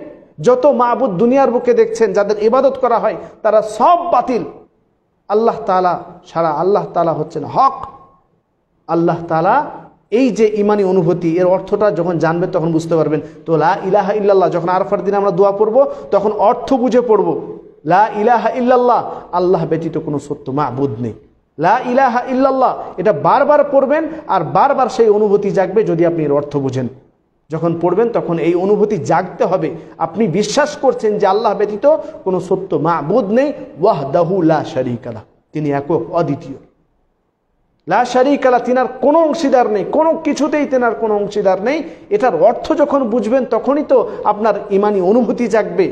A: যত মাবুদ দুনিয়ার বুকে দেখছেন যাদের ইবাদত করা হয় তারা সব বাতিল। আল্লাহ তাআলা সারা, আল্লাহ তাআলা হচ্ছেন হক। আল্লাহ তাআলা এই যে ইমানি অনুভূতি, এর অর্থটা যখন জানবেন তখন বুঝতে পারবেন। তো লা ইলাহা ইল্লাল্লাহ যখন আরাফার দিনে আমরা দোয়া পড়ব তখন অর্থ বুঝে পড়ব। লা ইলাহা ইল্লাল্লাহ, আল্লাহ ব্যতীত কোনো সত্য মাবুদ নেই। লা ইলাহা ইল্লাল্লাহ, এটা বারবার পড়বেন আর বারবার সেই অনুভূতি জাগবে যদি আপনি এর অর্থ বুঝেন। যখন পড়বেন তখন এই অনুভূতি জাগতে হবে, আপনি বিশ্বাস করছেন যে আল্লাহ ব্যতীত কোনো সত্য মাবুদ নেই। ওয়াহদাহু লা শারীকা লাহ, তিনি একক অদ্বিতীয়। লা শারীকা লাহ, তিনার কোনো অংশীদার নেই, কোনো কিছুতেই তিনার কোনো অংশীদার নেই। এটার অর্থ যখন বুঝবেন তখনই তো আপনার ইমানি অনুভূতি জাগবে,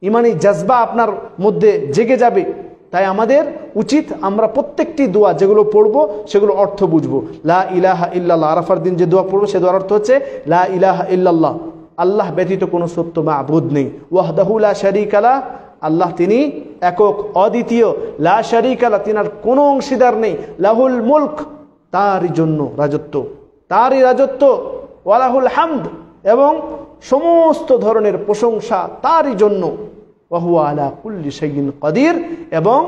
A: ইমানি জজবা আপনার মধ্যে জেগে যাবে। তাই আমাদের উচিত আমরা প্রত্যেকটি দোয়া যেগুলো পড়বো সেগুলো অর্থ বুঝবো। লা ইলাহা ইল্লাল্লাহ, আরাফার দিন যে দোয়া পড়বো সে দোয়ার অর্থ হচ্ছে লা ইলাহা ইল্লাল্লাহ, আল্লাহ ব্যতীত কোনো সত্য মাবুদ নেই। ওয়াহদাহু লা শারীকা লাহ, আল্লাহ তিনি একক অদ্বিতীয়। লা শারীকা লাহ, তিনার কোনো অংশীদার নেই। লাহুল মুলক, তারই জন্য রাজত্ব, তারই রাজত্ব। ওয়ালাহুল হামদ, এবং সমস্ত ধরনের প্রশংসা তারই জন্য। ওয়াহুয়া আলা কুল্লি শাইইন কাদির, এবং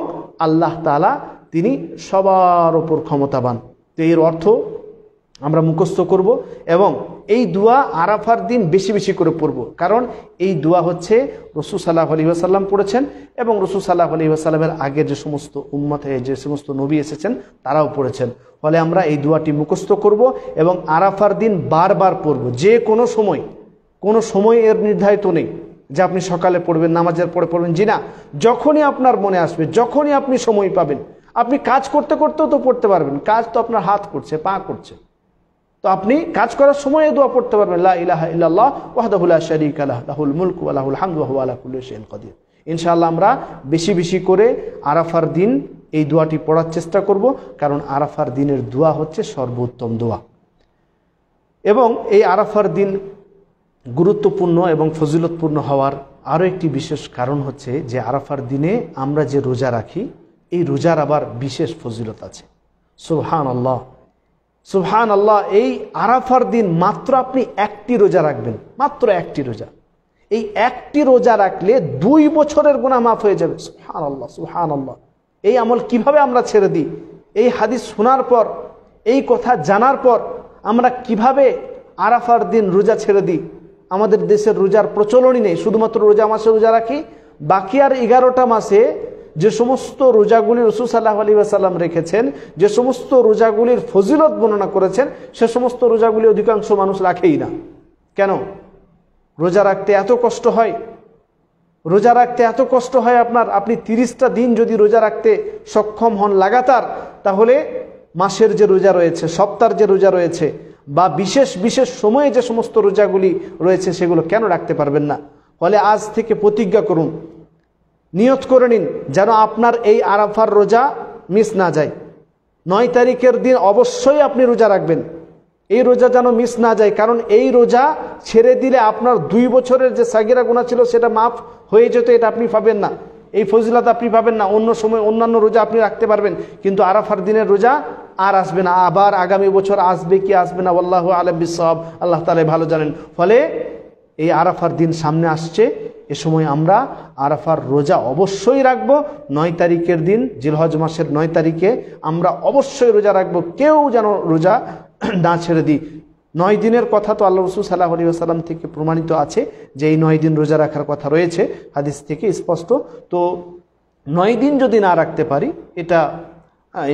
A: আল্লাহ তাআলা তিনি সবার উপর ক্ষমতাবান। তো এর অর্থ আমরা মুখস্থ করব এবং এই দোয়া আরাফার দিন বেশি বেশি করে পড়ব, কারণ এই দোয়া হচ্ছে রাসূল সাল্লাল্লাহু আলাইহি ওয়াসাল্লাম পড়েছেন এবং রাসূল সাল্লাল্লাহু আলাইহি ওয়াসাল্লামের আগে যে সমস্ত উম্মতে, যে সমস্ত নবী এসেছেন তারাও পড়েছেন। ফলে আমরা এই দোয়াটি মুখস্থ করব এবং আরাফার দিন বারবার পড়ব। যে কোনো সময়, কোনো সময় এর নির্ধারিত নেই যে আপনি সকালে পড়বেন, নামাজের পরে পড়বেন, জি না, যখনই আপনার মনে আসবে, যখনই আপনি সময় পাবেন। আপনি কাজ করতে করতেও তো পড়তে পারবেন, কাজ তো আপনার হাত করছে, পা করছে, তো আপনি কাজ করার সময় এই দোয়া পড়তে পারবেন, লা ইলাহা ইল্লাল্লাহ ওয়াহদাহু লা শারীকা লাহ লাহুল মুলকু ওয়া লাহুল হামদু ওয়া হুয়া আলা কুল্লি শাইইন কাদির। ইনশাআল্লাহ আমরা বেশি বেশি করে আরাফার দিন এই দোয়াটি পড়ার চেষ্টা করব, কারণ আরাফার দিনের দোয়া হচ্ছে সর্বোত্তম দোয়া। এবং এই আরাফার দিন গুরুত্বপূর্ণ এবং ফজিলতপূর্ণ হওয়ার আরও একটি বিশেষ কারণ হচ্ছে যে আরাফার দিনে আমরা যে রোজা রাখি, এই রোজার আবার বিশেষ ফজিলত আছে। সুবহানাল্লাহ, সুবহানাল্লাহ। এই আরাফার দিন মাত্র আপনি একটি রোজা রাখবেন, মাত্র একটি রোজা। এই একটি রোজা রাখলে 2 বছরের গুনাহ মাফ হয়ে যাবে। সুবহানাল্লাহ, সুবহানাল্লাহ। এই আমল কিভাবে আমরা ছেড়ে দিই? এই হাদিস শোনার পর, এই কথা জানার পর আমরা কিভাবে আরাফার দিন রোজা ছেড়ে দিই? আমাদের দেশের রোজার প্রচলনই নেই, শুধুমাত্র রোজা মাসে রোজা রাখি। বাকি আর 11টা মাসে যে সমস্ত রোজাগুলি রাসূল সাল্লাল্লাহু আলাইহি ওয়াসাল্লাম রেখেছেন, যে সমস্ত রোজাগুলির ফজিলত বর্ণনা করেছেন, সে সমস্ত রোজাগুলি অধিকাংশ মানুষ রাখেই না। কেন? রোজা রাখতে এত কষ্ট হয়, রোজা রাখতে এত কষ্ট হয় আপনার। আপনি 30টা দিন যদি রোজা রাখতে সক্ষম হন লাগাতার, তাহলে মাসের যে রোজা রয়েছে, সপ্তাহের যে রোজা রয়েছে, বা বিশেষ বিশেষ সময়ে যে সমস্ত রোজাগুলি রয়েছে সেগুলো কেন রাখতে পারবেন না? ফলে আজ থেকে প্রতিজ্ঞা করুন, নিয়ত করে নিন যেন আপনার এই আরাফার রোজা মিস না যায়। 9 তারিখের দিন অবশ্যই আপনি রোজা রাখবেন, এই রোজা যেন মিস না যায়। কারণ এই রোজা ছেড়ে দিলে আপনার 2 বছরের যে সাগিরা গুনাহ ছিল সেটা মাফ হয়ে যেত, এটা আপনি পাবেন না, এই ফজিলত আপনি পাবেন না। অন্য সময় অন্যান্য রোজা আপনি রাখতে পারবেন, কিন্তু আরাফার দিনের রোজা আর আসবে না। আবার আগামী বছর আসবে কি আসবে না, আল্লাহু আ'লাম বিসসাওয়াব, আল্লাহ তাআলা ভালো জানেন। ফলে এই আরাফার দিন সামনে আসছে, এ সময় আমরা আরাফার রোজা অবশ্যই রাখবো। 9 তারিখের দিন, জিলহজ মাসের 9 তারিখে আমরা অবশ্যই রোজা রাখবো, কেউ যেন রোজা না ছেড়ে দিই। 9 দিনের কথা তো আল্লাহ রাসূল সাল্লাল্লাহু আলাইহি ওয়াসাল্লাম থেকে প্রমাণিত আছে যে এই 9 দিন রোজা রাখার কথা রয়েছে, হাদিস থেকে স্পষ্ট। তো 9 দিন যদি না রাখতে পারি, এটা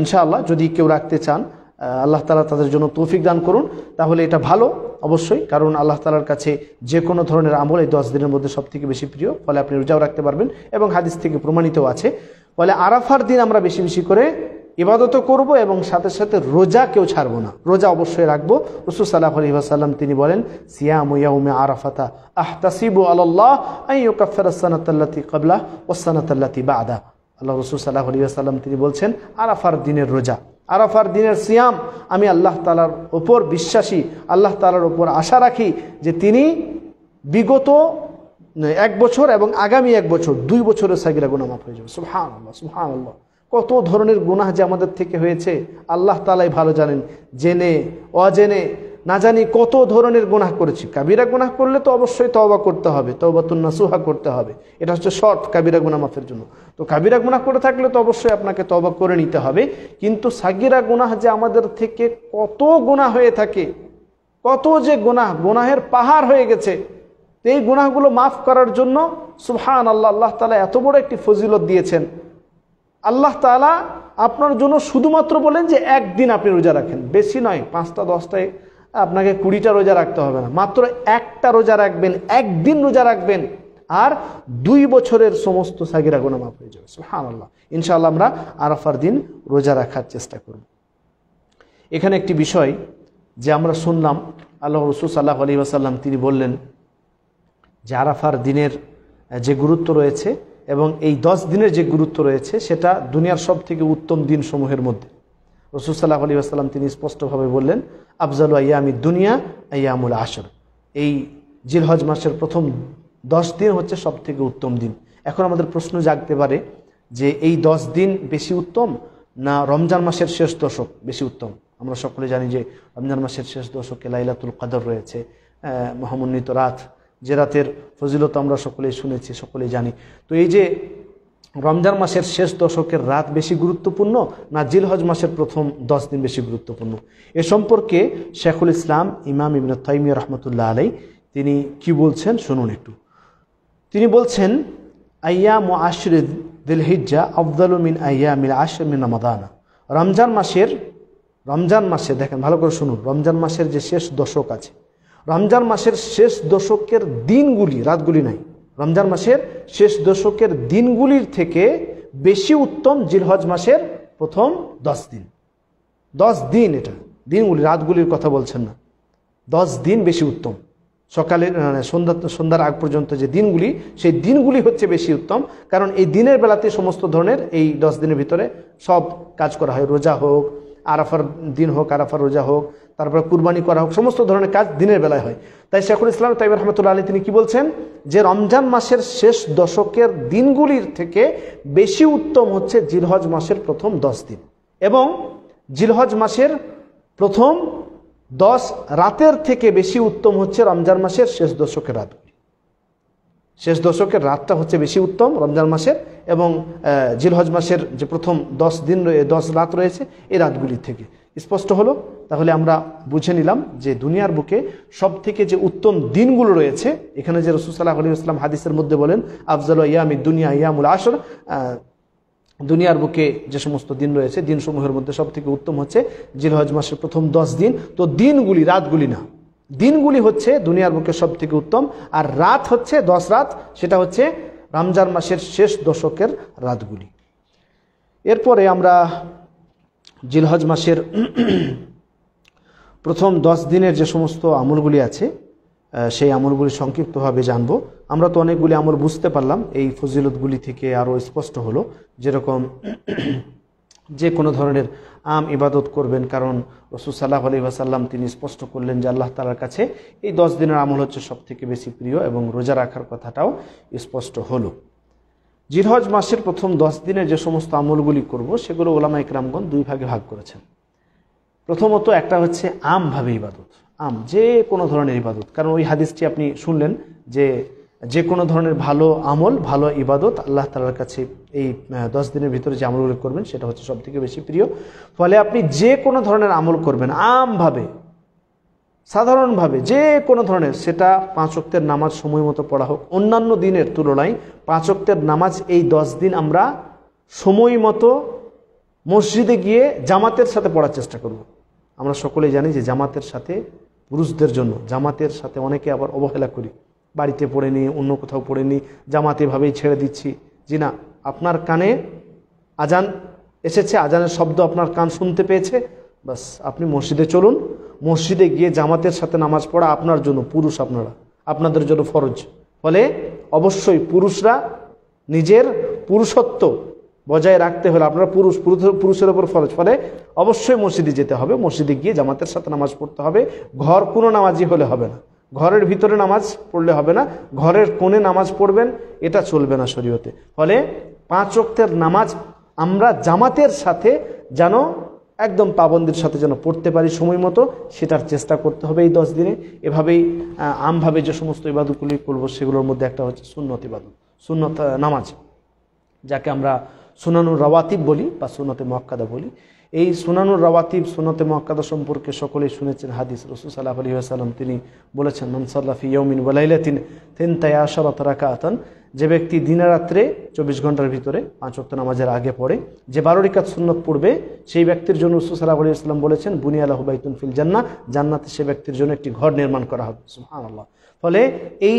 A: ইনশাআল্লাহ যদি কেউ রাখতে চান, আল্লাহ তাআলা তাদের জন্য তৌফিক দান করুন, তাহলে এটা ভালো অবশ্যই। কারণ আল্লাহ তাআলার কাছে যে কোনো ধরনের আমল এই 10 দিনের মধ্যে সবথেকে বেশি প্রিয়। ফলে আপনি রোজাও রাখতে পারবেন এবং হাদিস থেকে প্রমাণিত আছে। ফলে আরাফার দিন আমরা বেশি বেশি করে ইবাদত করব এবং সাথে সাথে রোজা কেউ ছাড়বো না, রোজা অবশ্যই রাখবো। রাসূল সাল্লাল্লাহু আলাইহি ওয়াসাল্লাম তিনি বলেন, সিয়ামু ইয়াউমি আরাফাতা আহতাসিবু আলাল্লাহ আন ইউকাফফিরা আস-সানাতাল্লাতী ক্বাবলাহু ওয়াস-সানাতাল্লাতী বা'দাহু। আল্লাহ রাসূল সাল্লাল্লাহু আলাইহি ওয়াসাল্লাম তিনি বলছেন আরাফার দিনের রোজা, আরাফার দিনের সিয়াম, আমি আল্লাহ তাআলার ওপর বিশ্বাসী, আল্লাহ তাআলার ওপর আশা রাখি যে তিনি বিগত 1 বছর এবং আগামী 1 বছর 2 বছরের সাগীরা গুনাহ মাফ হয়ে যাবে। সুবহানাল্লাহ, সুবহানাল্লাহ। কত ধরনের গুনাহ যে আমাদের থেকে হয়েছে আল্লাহ তাআলাই ভালো জানেন, জেনে অজেনে না জানি কত ধরনের গুনাহ করেছি। কাবিরা গুনাহ করলে তো অবশ্যই তওবা করতে হবে, তওবাতুন নাসুহা করতে হবে, এটা হচ্ছে শর্ত কাবিরা গুনাহ মাফের জন্য। তো কাবিরা গুনাহ করে থাকলে তো অবশ্যই আপনাকে তওবা করে নিতে হবে। কিন্তু সাগীরা গুনাহ যে আমাদের থেকে কত গুনাহ হয়ে থাকে, কত যে গুনাহের পাহাড় হয়ে গেছে, এই গুনাহগুলো মাফ করার জন্য সুবহানাল্লাহ, আল্লাহ তাআলা এত বড় একটি ফজিলত দিয়েছেন। আল্লাহ তাআলা আপনার জন্য শুধুমাত্র বলেন যে একদিন আপনি রোজা রাখেন, বেশি নয়, 5টা 10টায় আপনাকে 20টা রোজা রাখতে হবে না, মাত্র একটা রোজা রাখবেন, একদিন রোজা রাখবেন, আর 2 বছরের সমস্ত সাগীরা গুনাহ মাফ হয়ে যাবে। সুবহানাল্লাহ। ইনশাআল্লাহ আমরা আরাফার দিন রোজা রাখার চেষ্টা করব। এখানে একটি বিষয় যে আমরা শুনলাম, আল্লাহ রাসূল সাল্লাল্লাহু আলাইহি ওয়াসাল্লাম তিনি বললেন যে আরাফার দিনের যে গুরুত্ব রয়েছে এবং এই 10 দিনের যে গুরুত্ব রয়েছে সেটা দুনিয়ার সব থেকে উত্তম দিন সমূহের মধ্যে। রাসূল সাল্লাল্লাহু আলাইহি ওয়াসাল্লাম তিনি স্পষ্টভাবে বললেন আফজালু আইয়ামিদ দুনিয়া আইয়ামুল আশর, এই জিলহজ মাসের প্রথম 10 দিন হচ্ছে সব থেকে উত্তম দিন। এখন আমাদের প্রশ্ন জাগতে পারে যে এই 10 দিন বেশি উত্তম না রমজান মাসের শেষ দশক বেশি উত্তম? আমরা সকলে জানি যে রমজান মাসের শেষ দশকে লাইলাতুল কদর রয়েছে, মহামন্বিত রাত, যে রাতের ফজিলত আমরা সকলেই শুনেছি, সকলেই জানি। তো এই যে রমজান মাসের শেষ দশকের রাত বেশি গুরুত্বপূর্ণ না জিলহজ মাসের প্রথম 10 দিন বেশি গুরুত্বপূর্ণ? এ সম্পর্কে শেখুল ইসলাম ইমাম ইবনে তাইমিয়া রাহমাতুল্লাহ আলাইহি তিনি কি বলছেন শুনুন একটু। তিনি বলছেন আইয়ামু আশরি যিলহিজ্জা আফদালু মিন আইয়ামিল আশর মিন রমাদান। রমজান মাসে দেখেন ভালো করে শুনুন, রমজান মাসের যে শেষ দশক আছে, রমজান মাসের শেষ দশকের দিনগুলি, রাতগুলি নাই, রমজান মাসের শেষ দশকের দিনগুলির থেকে বেশি উত্তম জিলহজ মাসের প্রথম 10 দিন। 10 দিন, এটা দিনগুলি, রাতগুলির কথা বলছেন না, 10 দিন বেশি উত্তম। সকালের সন্ধ্যার আগ পর্যন্ত যে দিনগুলি, সেই দিনগুলি হচ্ছে বেশি উত্তম, কারণ এই দিনের বেলাতে সমস্ত ধরনের এই 10 দিনের ভিতরে সব কাজ করা হয়, রোজা হোক, আরাফার দিন হোক, আরাফার রোজা হোক, তারপর কুরবানি করা হোক, সমস্ত ধরনের কাজ দিনের বেলায় হয়। তাই শেখুল ইসলাম তাইমিয়া রাহমাতুল্লাহ আলাইহি তিনি কি বলছেন যে রমজান মাসের শেষ দশকের দিনগুলির থেকে বেশি উত্তম হচ্ছে জিলহজ মাসের প্রথম 10 দিন, এবং জিলহজ মাসের প্রথম 10 রাতের থেকে বেশি উত্তম হচ্ছে রমজান মাসের শেষ দশকের রাতগুলি। শেষ দশকের রাতটা হচ্ছে বেশি উত্তম রমজান মাসের, এবং জিলহজ মাসের যে প্রথম 10 দিন 10 রাত রয়েছে এই রাতগুলির থেকে। স্পষ্ট হলো? তাহলে আমরা বুঝে নিলাম যে দুনিয়ার বুকে সব থেকে যে উত্তম দিনগুলো রয়েছে, এখানে যে রাসূল সাল্লাল্লাহু আলাইহি ওয়াসাল্লাম হাদিসের মধ্যে বলেন আফজালু আইয়ামিদ দুনিয়া আইয়ামুল আশর, দুনিয়ার বুকে যে সমস্ত দিন রয়েছে দিনসমূহের মধ্যে সব থেকে উত্তম হচ্ছে জিলহজ মাসের প্রথম 10 দিন। তো দিনগুলি, রাতগুলি না, দিনগুলি হচ্ছে দুনিয়ার বুকে সব থেকে উত্তম, আর রাত হচ্ছে 10 রাত, সেটা হচ্ছে রমজান মাসের শেষ দশকের রাতগুলি। এরপরে আমরা জিলহজ মাসের প্রথম 10 দিনের যে সমস্ত আমলগুলি আছে সেই আমলগুলি সংক্ষিপ্তভাবে জানব। আমরা তো অনেকগুলি আমল বুঝতে পারলাম, এই ফজিলতগুলি থেকে আরও স্পষ্ট হলো, যেরকম যে কোনো ধরনের আম ইবাদত করবেন, কারণ রাসূল সাল্লাল্লাহু আলাইহি ওয়াসাল্লাম তিনি স্পষ্ট করলেন যে আল্লাহ তাআলার কাছে এই 10 দিনের আমল হচ্ছে সব থেকে বেশি প্রিয়, এবং রোজা রাখার কথাটাও স্পষ্ট হলো। জিলহজ মাসের প্রথম 10 দিনের যে সমস্ত আমলগুলি করব সেগুলো ওলামা ইকরামগণ 2 ভাগে ভাগ করেছেন। প্রথমত একটা হচ্ছে আমভাবে ইবাদত, যে কোনো ধরনের ইবাদত, কারণ ওই হাদিসটি আপনি শুনলেন যে কোনো ধরনের ভালো আমল, ভালো ইবাদত আল্লাহ তাআলার কাছে এই 10 দিনের ভিতরে যে আমলগুলো করবেন সেটা হচ্ছে সব থেকে বেশি প্রিয়। ফলে আপনি যে কোনো ধরনের আমল করবেন আমভাবে, সাধারণভাবে যে কোনো ধরনের, সেটা 5 ওয়াক্তের নামাজ সময় মতো পড়া হোক, অন্যান্য দিনের তুলনায় 5 ওয়াক্তের নামাজ এই 10 দিন আমরা সময় মতো মসজিদে গিয়ে জামাতের সাথে পড়ার চেষ্টা করব। আমরা সকলেই জানি যে জামাতের সাথে, পুরুষদের জন্য জামাতের সাথে অনেকে আবার অবহেলা করি, বাড়িতে পড়ে নিই, অন্য কোথাও পড়ে নিই, জামাতে এভাবেই ছেড়ে দিচ্ছি। জি না, আপনার কানে আজান এসেছে, আজানের শব্দ আপনার কান শুনতে পেয়েছে, বাস আপনি মসজিদে চলুন, মসজিদে গিয়ে জামাতের সাথে নামাজ পড়া আপনার জন্য, পুরুষ আপনাদের জন্য ফরজ। ফলে অবশ্যই পুরুষরা নিজের পুরুষত্ব বজায় রাখতে হলে আপনারা পুরুষের ওপর ফরজ, ফলে অবশ্যই মসজিদে যেতে হবে, মসজিদে গিয়ে জামাতের সাথে নামাজ পড়তে হবে। ঘর কোনো নামাজই হলে হবে না, ঘরের ভিতরে নামাজ পড়লে হবে না, ঘরের কোণে নামাজ পড়বেন, এটা চলবে না শরীয়তে। ফলে 5 ওয়াক্তের নামাজ আমরা জামাতের সাথে যেন একদম পাবন্দির সাথে যেন পড়তে পারি সময় মতো, সেটার চেষ্টা করতে হবে এই 10 দিনে। এভাবেই আমভাবে যে সমস্ত ইবাদতগুলি করবো সেগুলোর মধ্যে একটা হচ্ছে সুন্নত ইবাদত, সুন্নত নামাজ, যাকে আমরা সুনানুর রাওয়াতিব বলি বা সুন্নতে মুআক্কাদা বলি। এই সুনানুর রাওয়াতিব, সুন্নতে মুআক্কাদা সম্পর্কে সকলেই শুনেছেন হাদিস। রাসূল সাল্লাল্লাহু আলাইহি ওয়াসাল্লাম তিনি বলেছেন, মান সাল্লা ফি ইয়াউমিন ওয়া লাইলাতিন 13 রাকাতান, যে ব্যক্তি দিনে রাত্রে 24 ঘন্টার ভিতরে 5 ওয়াক্ত নামাজের আগে পড়ে যে 12 রাকাত সুন্নত পড়বে, সেই ব্যক্তির জন্য রাসূল সাল্লাল্লাহু আলাইহি ওয়াসাল্লাম বলেছেন, বুনিয়া লাহু বাইতুন ফিল জান্নাহ, জান্নাতে সে ব্যক্তির জন্য একটি ঘর নির্মাণ করা হবে। সুবহানাল্লাহ। ফলে এই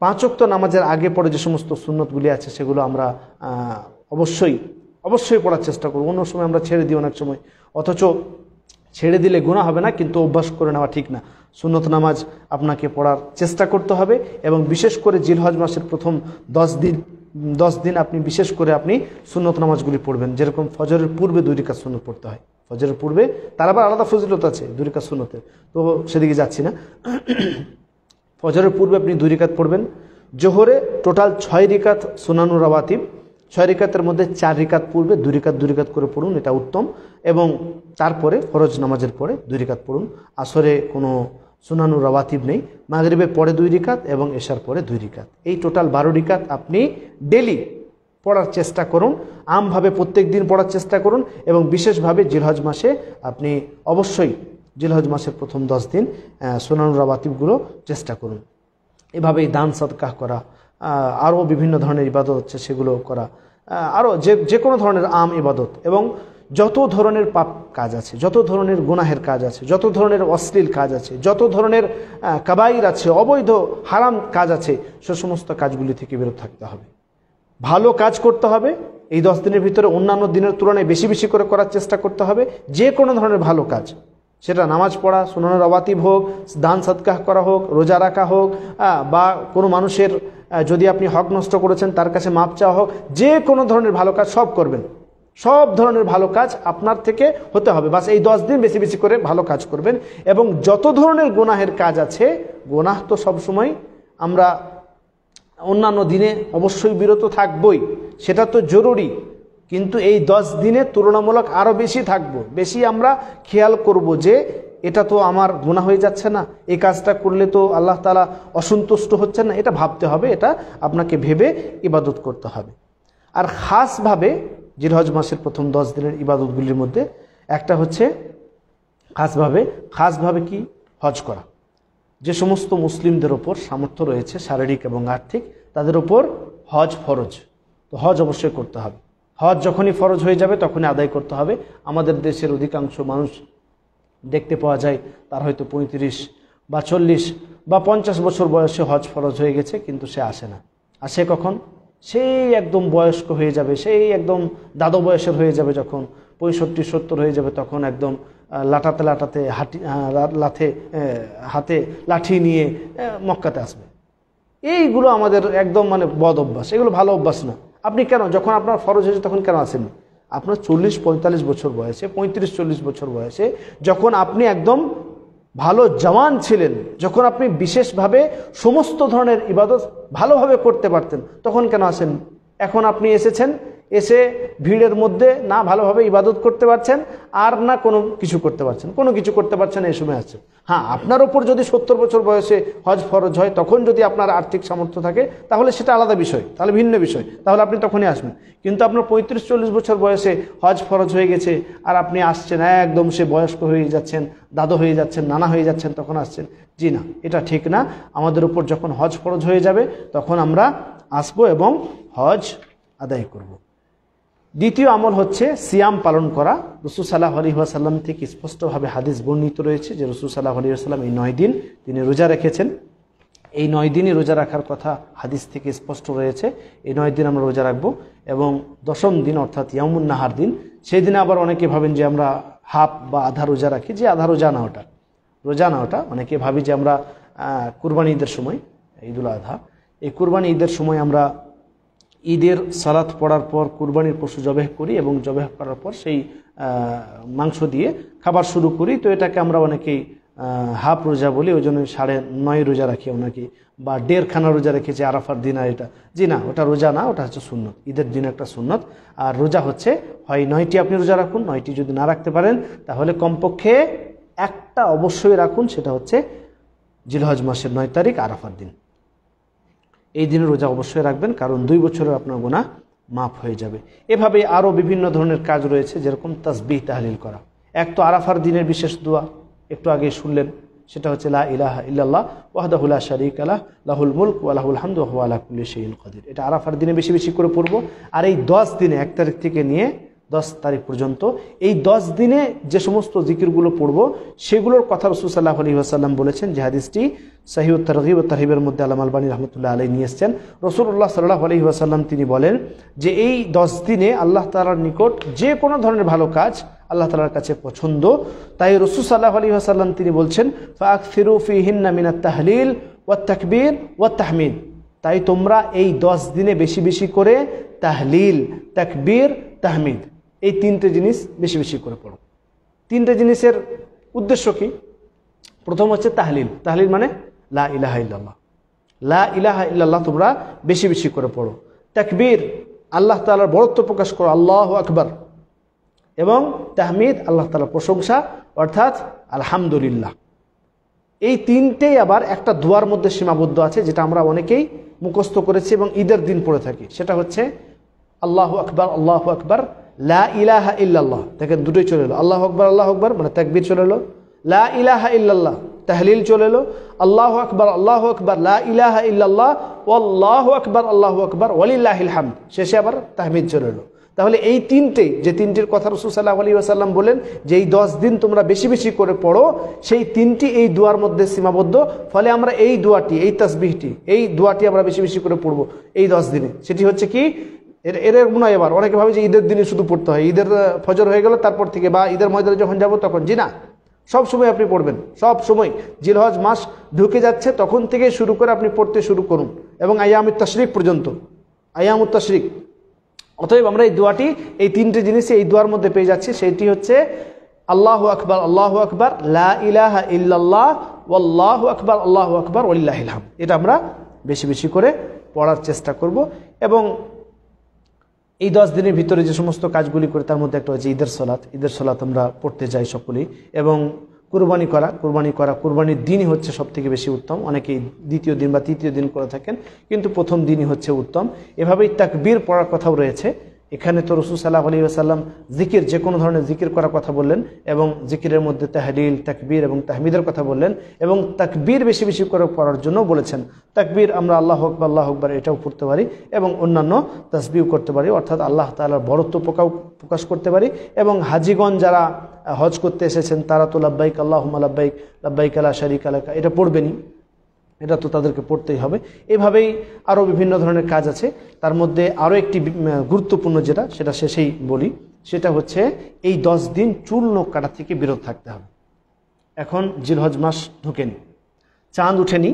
A: 5 ওয়াক্ত নামাজের আগে পড়ে যে সমস্ত সুন্নতগুলি আছে সেগুলো আমরা অবশ্যই পড়ার চেষ্টা করব। অন্য সময় আমরা ছেড়ে দিই অনেক সময়, অথচ ছেড়ে দিলে গুনাহ হবে না, কিন্তু অভ্যাস করে নেওয়া ঠিক না। সুন্নত নামাজ আপনাকে পড়ার চেষ্টা করতে হবে, এবং বিশেষ করে জিলহজ মাসের প্রথম 10 দিন আপনি বিশেষ করে আপনি সুন্নত নামাজগুলি পড়বেন। যেরকম ফজরের পূর্বে 2 রাকাত সুন্নত পড়তে হয়, ফজরের পূর্বে তার আবার আলাদা ফজিলত আছে 2 রাকাত সুন্নতের, তো সেদিকে যাচ্ছি না। ফজরের পূর্বে আপনি 2 রাকাত পড়বেন। জোহরে টোটাল 6 রাকাত সুনানুর রাওয়াতিব, 6 রাকাতের মধ্যে 4 রাকাত পূর্বে 2 রাকাত করে পড়ুন, এটা উত্তম। এবং তারপরে ফরজ নামাজের পরে 2 রাকাত পড়ুন। আসরে কোনো সুনানুর রাওয়াতিব নেই। মাগরিবের পরে 2 রাকাত এবং এশার পরে 2 রাকাত, এই টোটাল 12 রাকাত আপনি ডেলি পড়ার চেষ্টা করুন, আমভাবে প্রত্যেক দিন পড়ার চেষ্টা করুন। এবং বিশেষভাবে জিলহজ মাসে আপনি অবশ্যই জিলহজ মাসের প্রথম 10 দিন সুনানুর রাওয়াতিবগুলো চেষ্টা করুন। এভাবেই দান সদকাহ করা, আরও বিভিন্ন ধরনের ইবাদত হচ্ছে সেগুলো করা, আরও যে কোনো ধরনের আম ইবাদত, এবং যত ধরনের পাপ কাজ আছে, যত ধরনের গুনাহের কাজ আছে, যত ধরনের অশ্লীল কাজ আছে, যত ধরনের কাবাইর আছে, অবৈধ হারাম কাজ আছে, সে সমস্ত কাজগুলি থেকে বিরত থাকতে হবে। ভালো কাজ করতে হবে, এই 10 দিনের ভিতরে অন্যান্য দিনের তুলনায় বেশি বেশি করে করার চেষ্টা করতে হবে। যে কোনো ধরনের ভালো কাজ, সেটা নামাজ পড়া, সুনানুর রাওয়াতিব হোক, দান সদকাহ করা হোক, রোজা রাখা হোক, বা কোনো মানুষের যদি আপনি হক নষ্ট করেছেন তার কাছে মাপ চাওয়া হোক, যে কোনো ধরনের ভালো কাজ সব করবেন। সব ধরনের ভালো কাজ আপনার থেকে হতে হবে। বাস এই 10 দিন বেশি বেশি করে ভালো কাজ করবেন। এবং যত ধরনের গুনাহের কাজ আছে, গুনাহ তো সবসময় আমরা অন্যান্য দিনে অবশ্যই বিরত থাকবই, সেটা তো জরুরি, কিন্তু এই 10 দিনে তুলনামূলক আরও বেশি থাকবো, বেশি আমরা খেয়াল করব যে এটা তো আমার গুনাহ হয়ে যাচ্ছে না, এই কাজটা করলে তো আল্লাহ তাআলা অসন্তুষ্ট হচ্ছেন না, এটা ভাবতে হবে, এটা আপনাকে ভেবে ইবাদত করতে হবে। আর খাসভাবে জিলহজ মাসের প্রথম 10 দিনের ইবাদতগুলির মধ্যে একটা হচ্ছে খাসভাবে কি হজ করা। যে সমস্ত মুসলিমদের ওপর সামর্থ্য রয়েছে শারীরিক এবং আর্থিক, তাদের ওপর হজ ফরজ, তো হজ অবশ্যই করতে হবে। হজ যখনই ফরজ হয়ে যাবে তখনই আদায় করতে হবে। আমাদের দেশের অধিকাংশ মানুষ দেখতে পাওয়া যায় তার হয়তো 35 বা 40 বা 50 বছর বয়সে হজ ফরজ হয়ে গেছে, কিন্তু সে আসে না। আসে কখন? সেই একদম বয়স্ক হয়ে যাবে, সেই একদম দাদু বয়সের হয়ে যাবে, যখন 65-70 হয়ে যাবে, তখন একদম লাটাতে হাতে লাঠি নিয়ে মক্কাতে আসবে। এইগুলো আমাদের একদম বদ অভ্যাস, এগুলো ভালো অভ্যাস না। আপনি কেন, যখন আপনার ফরজ হয়েছে তখন কেন আসেন? আপনার 40-45 বছর বয়সে, 35-40 বছর বয়সে, যখন আপনি একদম ভালো জওয়ান ছিলেন, যখন আপনি বিশেষভাবে সমস্ত ধরনের ইবাদত ভালোভাবে করতে পারতেন, তখন কেন আসেন? এখন আপনি এসেছেন, এসে ভিড়ের মধ্যে না ভালোভাবে ইবাদত করতে পারছেন, আর না কোনো কিছু করতে পারছেন, এই সময় আসছেন। হ্যাঁ, আপনার ওপর যদি 70 বছর বয়সে হজ ফরজ হয়, তখন যদি আপনার আর্থিক সামর্থ্য থাকে, তাহলে সেটা আলাদা বিষয়, তাহলে ভিন্ন বিষয়, তাহলে আপনি তখনই আসবেন। কিন্তু আপনার 35-40 বছর বয়সে হজ ফরজ হয়ে গেছে, আর আপনি আসছেন একদম, সে বয়স্ক হয়ে যাচ্ছেন, দাদু হয়ে যাচ্ছেন, নানা হয়ে যাচ্ছেন, তখন আসছেন। জি না, এটা ঠিক না। আমাদের উপর যখন হজ ফরজ হয়ে যাবে তখন আমরা আসবো এবং হজ আদায় করব। দ্বিতীয় আমল হচ্ছে সিয়াম পালন করা। রাসূল সাল্লাল্লাহু আলাইহি ওয়াসাল্লাম থেকে স্পষ্টভাবে হাদিস বর্ণিত রয়েছে যে রাসূল সাল্লাল্লাহু আলাইহি ওয়াসাল্লাম এই 9 দিন তিনি রোজা রেখেছেন। এই 9 দিনই রোজা রাখার কথা হাদিস থেকে স্পষ্ট রয়েছে। এই 9 দিন আমরা রোজা রাখবো, এবং 10ম দিন অর্থাৎ ইয়ামুন নাহার দিন, সেই দিনে আবার অনেকে ভাবেন যে আমরা হাফ বা আধা রোজা রাখি, যে আধা রোজা না ওটা অনেকে ভাবি যে আমরা কুরবানি ঈদের সময়, ঈদুল আযহা, এই কুরবানি ঈদের সময় আমরা ঈদের সালাত পড়ার পর কুরবানির পশু জবেহ করি এবং জবেহ করার পর সেই মাংস দিয়ে খাবার শুরু করি। তো এটাকে আমরা অনেকেই হাফ রোজা বলি, ওই জন্য 9.5 রোজা রাখি অনেকেই, বা 1.5খানা রোজা রেখেছি আরাফার দিন। আর এটা জি না, ওটা রোজা না, ওটা হচ্ছে সুন্নত, ঈদের দিন একটা সুন্নত। আর রোজা হচ্ছে হয় 9টি আপনি রোজা রাখুন, 9টি যদি না রাখতে পারেন তাহলে কমপক্ষে একটা অবশ্যই রাখুন, সেটা হচ্ছে জিলহজ মাসের 9 তারিখ আরাফার দিন। এই দিনে রোজা অবশ্যই রাখবেন, কারণ 2 বছরের আপনার গুনাহ মাফ হয়ে যাবে। এভাবে আরও বিভিন্ন ধরনের কাজ রয়েছে, যেরকম তাসবিহ তাহলিল করা। এক তো আরাফার দিনের বিশেষ দোয়া একটু আগে শুনলেন, সেটা হচ্ছে লা ইলাহা ইল্লাল্লাহ ওয়াহদাহু লা শারীকা লাহু লাহুল মুলক ওয়া লাহুল হামদু ওয়া হুয়া আলা কুল্লি শাইইন কাদির। এটা আরাফার দিনে বেশি বেশি করে পড়ব। আর এই 10 দিনে 1 তারিখ থেকে নিয়ে 10 তারিখ পর্যন্ত এই 10 দিনে যে সমস্ত জিকিরগুলো পড়ব সেগুলোর কথা রাসূল সাল্লাল্লাহু আলাইহি ওয়াসাল্লাম বলেছেন, যে হাদিসটি সহিহ তারগীব ও তারহিবের মধ্যে আল্লামা আলবানী রাহমাতুল্লাহ আলাইহি নিয়ে এসেছেন। রাসূলুল্লাহ সাল্লাল্লাহু আলাইহি ওয়াসাল্লাম তিনি বলেন যে এই 10 দিনে আল্লাহ তাআলার নিকট যে কোনো ধরনের ভালো কাজ আল্লাহ তাআলার কাছে পছন্দ। তাই রাসূল সাল্লাল্লাহু আলাইহি ওয়াসাল্লাম তিনি বলছেন ফাআকসিরু ফীহিন্না মিনাত তাহলিল ওয়াত তাকবীর ওয়াত তাহমিদ। তাই তোমরা এই 10 দিনে বেশি বেশি করে তাহলিল, তাকবীর, তাহমিদ এই 3টে জিনিস বেশি বেশি করে পড়ো। 3টে জিনিসের উদ্দেশ্য কি? প্রথম হচ্ছে তাহলিল। তাহলিল মানে লা ইলাহা ইল্লাল্লাহ, লা ইলাহা ইল্লাল্লাহ তোমরা বেশি বেশি করে পড়ো। তাকবীর আল্লাহ তাআলার বড়ত্ব প্রকাশ করো, আল্লাহু আকবার। এবং তাহমিদ আল্লাহ তাআলার প্রশংসা, অর্থাৎ আলহামদুলিল্লাহ। এই 3টেই আবার একটা দোয়ার মধ্যে সীমাবদ্ধ আছে, যেটা আমরা অনেকেই মুখস্থ করেছি এবং ঈদের দিন পড়ে থাকি। সেটা হচ্ছে আল্লাহু আকবার, আল্লাহু আকবার, লা ইলাহা ইল্লাল্লাহ। দেখেন দুটোই চলে এলো, আল্লাহু আকবার মানে তাকবীর চলে এলো, লা ইলাহা ইল্লাল্লাহ তাহলিল চলে এলো, আল্লাহু আকবার লা ইলাহা ইল্লাল্লাহ ওয়াল্লাহু আকবার ওয়ালিল্লাহিল হামদ, শেষে আবার তাহমিদ চলে এলো। তাহলে এই 3টে, যে 3টির কথা রাসূল সাল্লাল্লাহু আলাইহি ওয়াসাল্লাম বলেন যে এই 10 দিন তোমরা বেশি বেশি করে পড়ো, সেই 3টি এই দোয়ার মধ্যে সীমাবদ্ধ। ফলে আমরা এই দোয়াটি, এই তাসবিহটি, এই দোয়াটি আমরা বেশি বেশি করে পড়বো এই 10 দিনে। সেটি হচ্ছে কি, এর নয়। এবার অনেকে ভাবে যে ঈদের দিনে শুধু পড়তে হয়, ঈদের ফজর হয়ে গেল তারপর থেকে, বা ঈদের ময়দানে যখন যাব তখন। জি না, সব সময় আপনি পড়বেন, সব সময়। জিলহজ মাস ঢুকে যাচ্ছে তখন থেকে শুরু করে আপনি পড়তে শুরু করুন, এবং আইয়ামুত তাশরিক পর্যন্ত, আইয়ামুত তাশরিক। অতএব আমরা এই দোয়াটি, এই 3টে জিনিস এই দোয়ার মধ্যে পেয়ে যাচ্ছি। সেটি হচ্ছে আল্লাহু আকবার লা ইলাহা ইল্লাল্লাহ ওয়াল্লাহু আকবার ওয়ালিল্লাহিল হামদ। এটা আমরা বেশি বেশি করে পড়ার চেষ্টা করব। এবং এই 10 দিনের ভিতরে যে সমস্ত কাজগুলি করে তার মধ্যে একটা হচ্ছে ঈদের সলাত। ঈদের সলাত আমরা পড়তে যাই সকলেই। এবং কুরবানির দিনই হচ্ছে সবথেকে বেশি উত্তম। অনেকেই দ্বিতীয় দিন বা তৃতীয় দিন করে থাকেন, কিন্তু প্রথম দিনই হচ্ছে উত্তম। এভাবেই তাকবীর পড়ার কথাও রয়েছে। এখানে তো রাসূল সাল্লাল্লাহু আলাইহি ওয়াসাল্লাম জিকির, যে কোনো ধরনের জিকির করার কথা বললেন, এবং জিকিরের মধ্যে তাহলিল, তাকবীর এবং তাহমিদের কথা বললেন, এবং তাকবীর বেশি বেশি করে পড়ার জন্য বলেছেন। তাকবীর আমরা আল্লাহু আকবার এটাও পড়তে পারি, এবং অন্যান্য তাসবিহ করতে পারি, অর্থাৎ আল্লাহ তাআলার বড়ত্ব প্রকাশ করতে পারি। এবং হাজিগণ যারা হজ করতে এসেছেন তারা তো লাব্বাইক আল্লাহুম্মা লাব্বাইক, লাব্বাইক লা শারীকা লাক, এটা পড়বেনই, এটা তো তাদেরকে পড়তেই হবে। এভাবেই আরও বিভিন্ন ধরনের কাজ আছে। তার মধ্যে আরও একটি গুরুত্বপূর্ণ সেটা শেষেই বলি, সেটা হচ্ছে এই 10 দিন চুল নখ কাটা থেকে বিরত থাকতে হবে। এখন জিলহজ মাস ঢুকেনি, চাঁদ উঠেনি,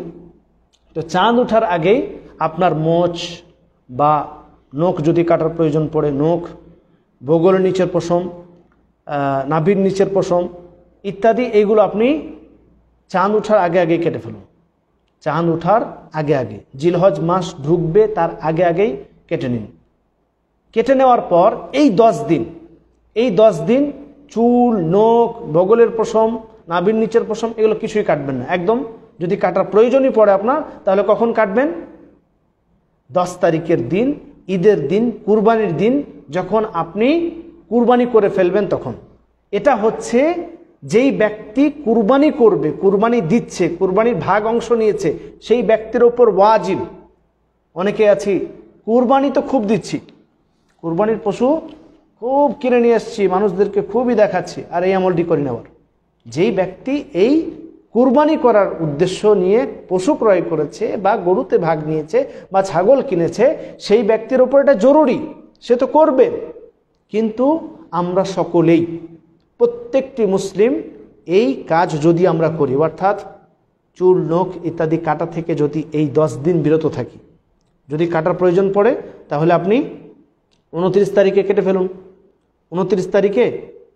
A: তো চাঁদ ওঠার আগেই আপনার মোচ বা নখ যদি কাটার প্রয়োজন পড়ে, নখ, বগলের নিচের পশম, নাভির নিচের পশম ইত্যাদি, এইগুলো আপনি চাঁদ ওঠার আগে আগে কেটে ফেলুন। চাঁদ ওঠার আগে আগে, জিলহজ মাস ঢুকবে তার আগে আগেই কেটে নিন। কেটে নেওয়ার পর এই 10 দিন চুল, নখ, বগলের পশম, নাভির নিচের পশম এগুলো কিছুই কাটবেন না একদম। যদি কাটার প্রয়োজনই পড়ে আপনার, তাহলে কখন কাটবেন? 10 তারিখের দিন, ঈদের দিন, কুরবানির দিন, যখন আপনি কুরবানি করে ফেলবেন তখন। এটা হচ্ছে যেই ব্যক্তি কুরবানি করবে, কুরবানি দিচ্ছে, কুরবানির ভাগ অংশ নিয়েছে, সেই ব্যক্তির ওপর ওয়াজিব। অনেকে আছি কুরবানি তো খুব দিচ্ছি, কুরবানির পশু খুব কিনে নিয়ে আসছি, মানুষদেরকে খুবই দেখাচ্ছি, আর এই আমলটি করি না। আবার যেই ব্যক্তি এই কুরবানি করার উদ্দেশ্য নিয়ে পশু ক্রয় করেছে, বা গরুতে ভাগ নিয়েছে, বা ছাগল কিনেছে, সেই ব্যক্তির ওপর এটা জরুরি, সে তো করবে। কিন্তু আমরা সকলেই, প্রত্যেকটি মুসলিম এই কাজ যদি আমরা করি, অর্থাৎ চুল, নখ ইত্যাদি কাটা থেকে যদি এই 10 দিন বিরত থাকি, যদি কাটার প্রয়োজন পড়ে তাহলে আপনি 29 তারিখে কেটে ফেলুন। 29 তারিখে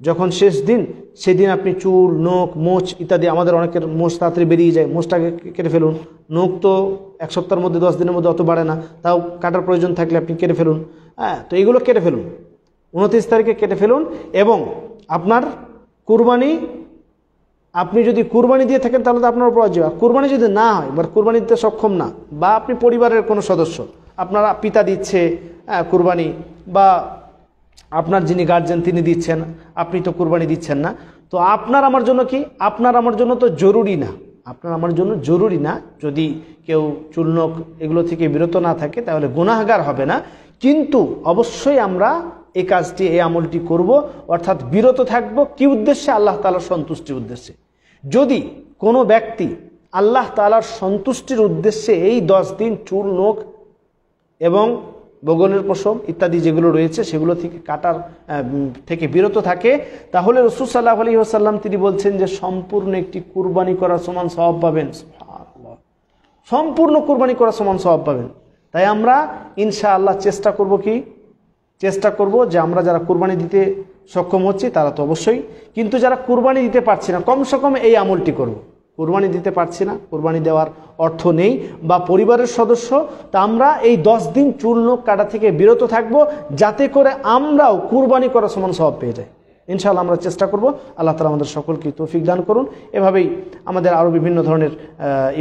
A: যখন শেষ দিন, সেদিন আপনি চুল, নখ, মোচ ইত্যাদি, আমাদের অনেকের মোচ তাড়াতাড়ি বেরিয়ে যায়, মোচটাকে কেটে ফেলুন। নখ তো 1 সপ্তাহের মধ্যে 10 দিনের মধ্যে অত বাড়ে না, তাও কাটার প্রয়োজন থাকলে আপনি কেটে ফেলুন। হ্যাঁ, তো এইগুলো কেটে ফেলুন, 29 তারিখে কেটে ফেলুন। এবং আপনার কুরবানি, আপনি যদি কুরবানি দিয়ে থাকেন তাহলে তো আপনার উপর ওয়াজিব। কুরবানি যদি না হয়, বা কুরবানি দিতে সক্ষম না, বা আপনি পরিবারের কোনো সদস্য, আপনার পিতা দিচ্ছে কুরবানি, বা আপনার যিনি গার্জেন তিনি দিচ্ছেন, আপনি তো কুরবানি দিচ্ছেন না, তো আপনার আমার জন্য কি, আপনার আমার জন্য তো জরুরি না, আপনার আমার জন্য জরুরি না। যদি কেউ চুলনখ এগুলো থেকে বিরত না থাকে তাহলে গুনাহগার হবে না, কিন্তু অবশ্যই আমরা এই কাজটি, এই আমলটি করব, অর্থাৎ বিরত থাকব কি উদ্দেশ্যে? আল্লাহ তাআলার সন্তুষ্টির উদ্দেশ্যে। যদি কোনো ব্যক্তি আল্লাহ তাআলার সন্তুষ্টির উদ্দেশ্যে এই 10 দিন চুল, নখ এবং বগলের পশম ইত্যাদি যেগুলো রয়েছে সেগুলো থেকে কাটার থেকে বিরত থাকে, তাহলে রাসূল সাল্লাল্লাহু আলাইহি ওয়াসাল্লাম তিনি বলছেন যে সম্পূর্ণ একটি কুরবানি করার সমান সওয়াব পাবেন। সুবহানাল্লাহ, সম্পূর্ণ কুরবানি করার সমান সওয়াব পাবেন। তাই আমরা ইনশাআল্লাহ চেষ্টা করব কি, চেষ্টা করব যে আমরা যারা কুরবানি দিতে সক্ষম হচ্ছি তারা তো অবশ্যই, কিন্তু যারা কুরবানি দিতে পারছি না, কমসে কম এই আমলটি করব। কুরবানি দিতে পারছি না, কুরবানি দেওয়ার অর্থ নেই, বা পরিবারের সদস্য, তা আমরা এই 10 দিন চুল, নখ কাটা থেকে বিরত থাকব, যাতে করে আমরাও কুরবানি করার সমান সওয়াব পেয়ে যাই। ইনশাআল্লাহ আমরা চেষ্টা করব। আল্লাহ তাআলা আমাদের সকলকে তৌফিক দান করুন। এভাবেই আমাদের আরও বিভিন্ন ধরনের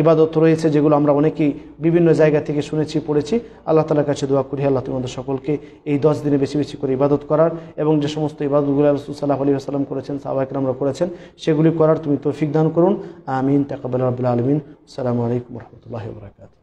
A: ইবাদত রয়েছে, যেগুলো আমরা অনেকেই বিভিন্ন জায়গা থেকে শুনেছি, পড়েছি। আল্লাহ তাআলার কাছে দোয়া করি আল্লাহ তোমাদের সকলকে এই 10 দিনে বেশি বেশি করে ইবাদত করার, এবং যে সমস্ত ইবাদতগুলো রাসূল সাল্লাল্লাহু আলাইহি ওয়াসাল্লাম করেছেন, সাহাবায়ে কেরামরা করেছেন, সেগুলি করার তুমি তৌফিক দান করুন। আমিন। তাকাব্বাল রাব্বুল আলামিন। আসসালামু আলাইকুম ওয়া রাহমাতুল্লাহি ওয়া বারাকাতুহু।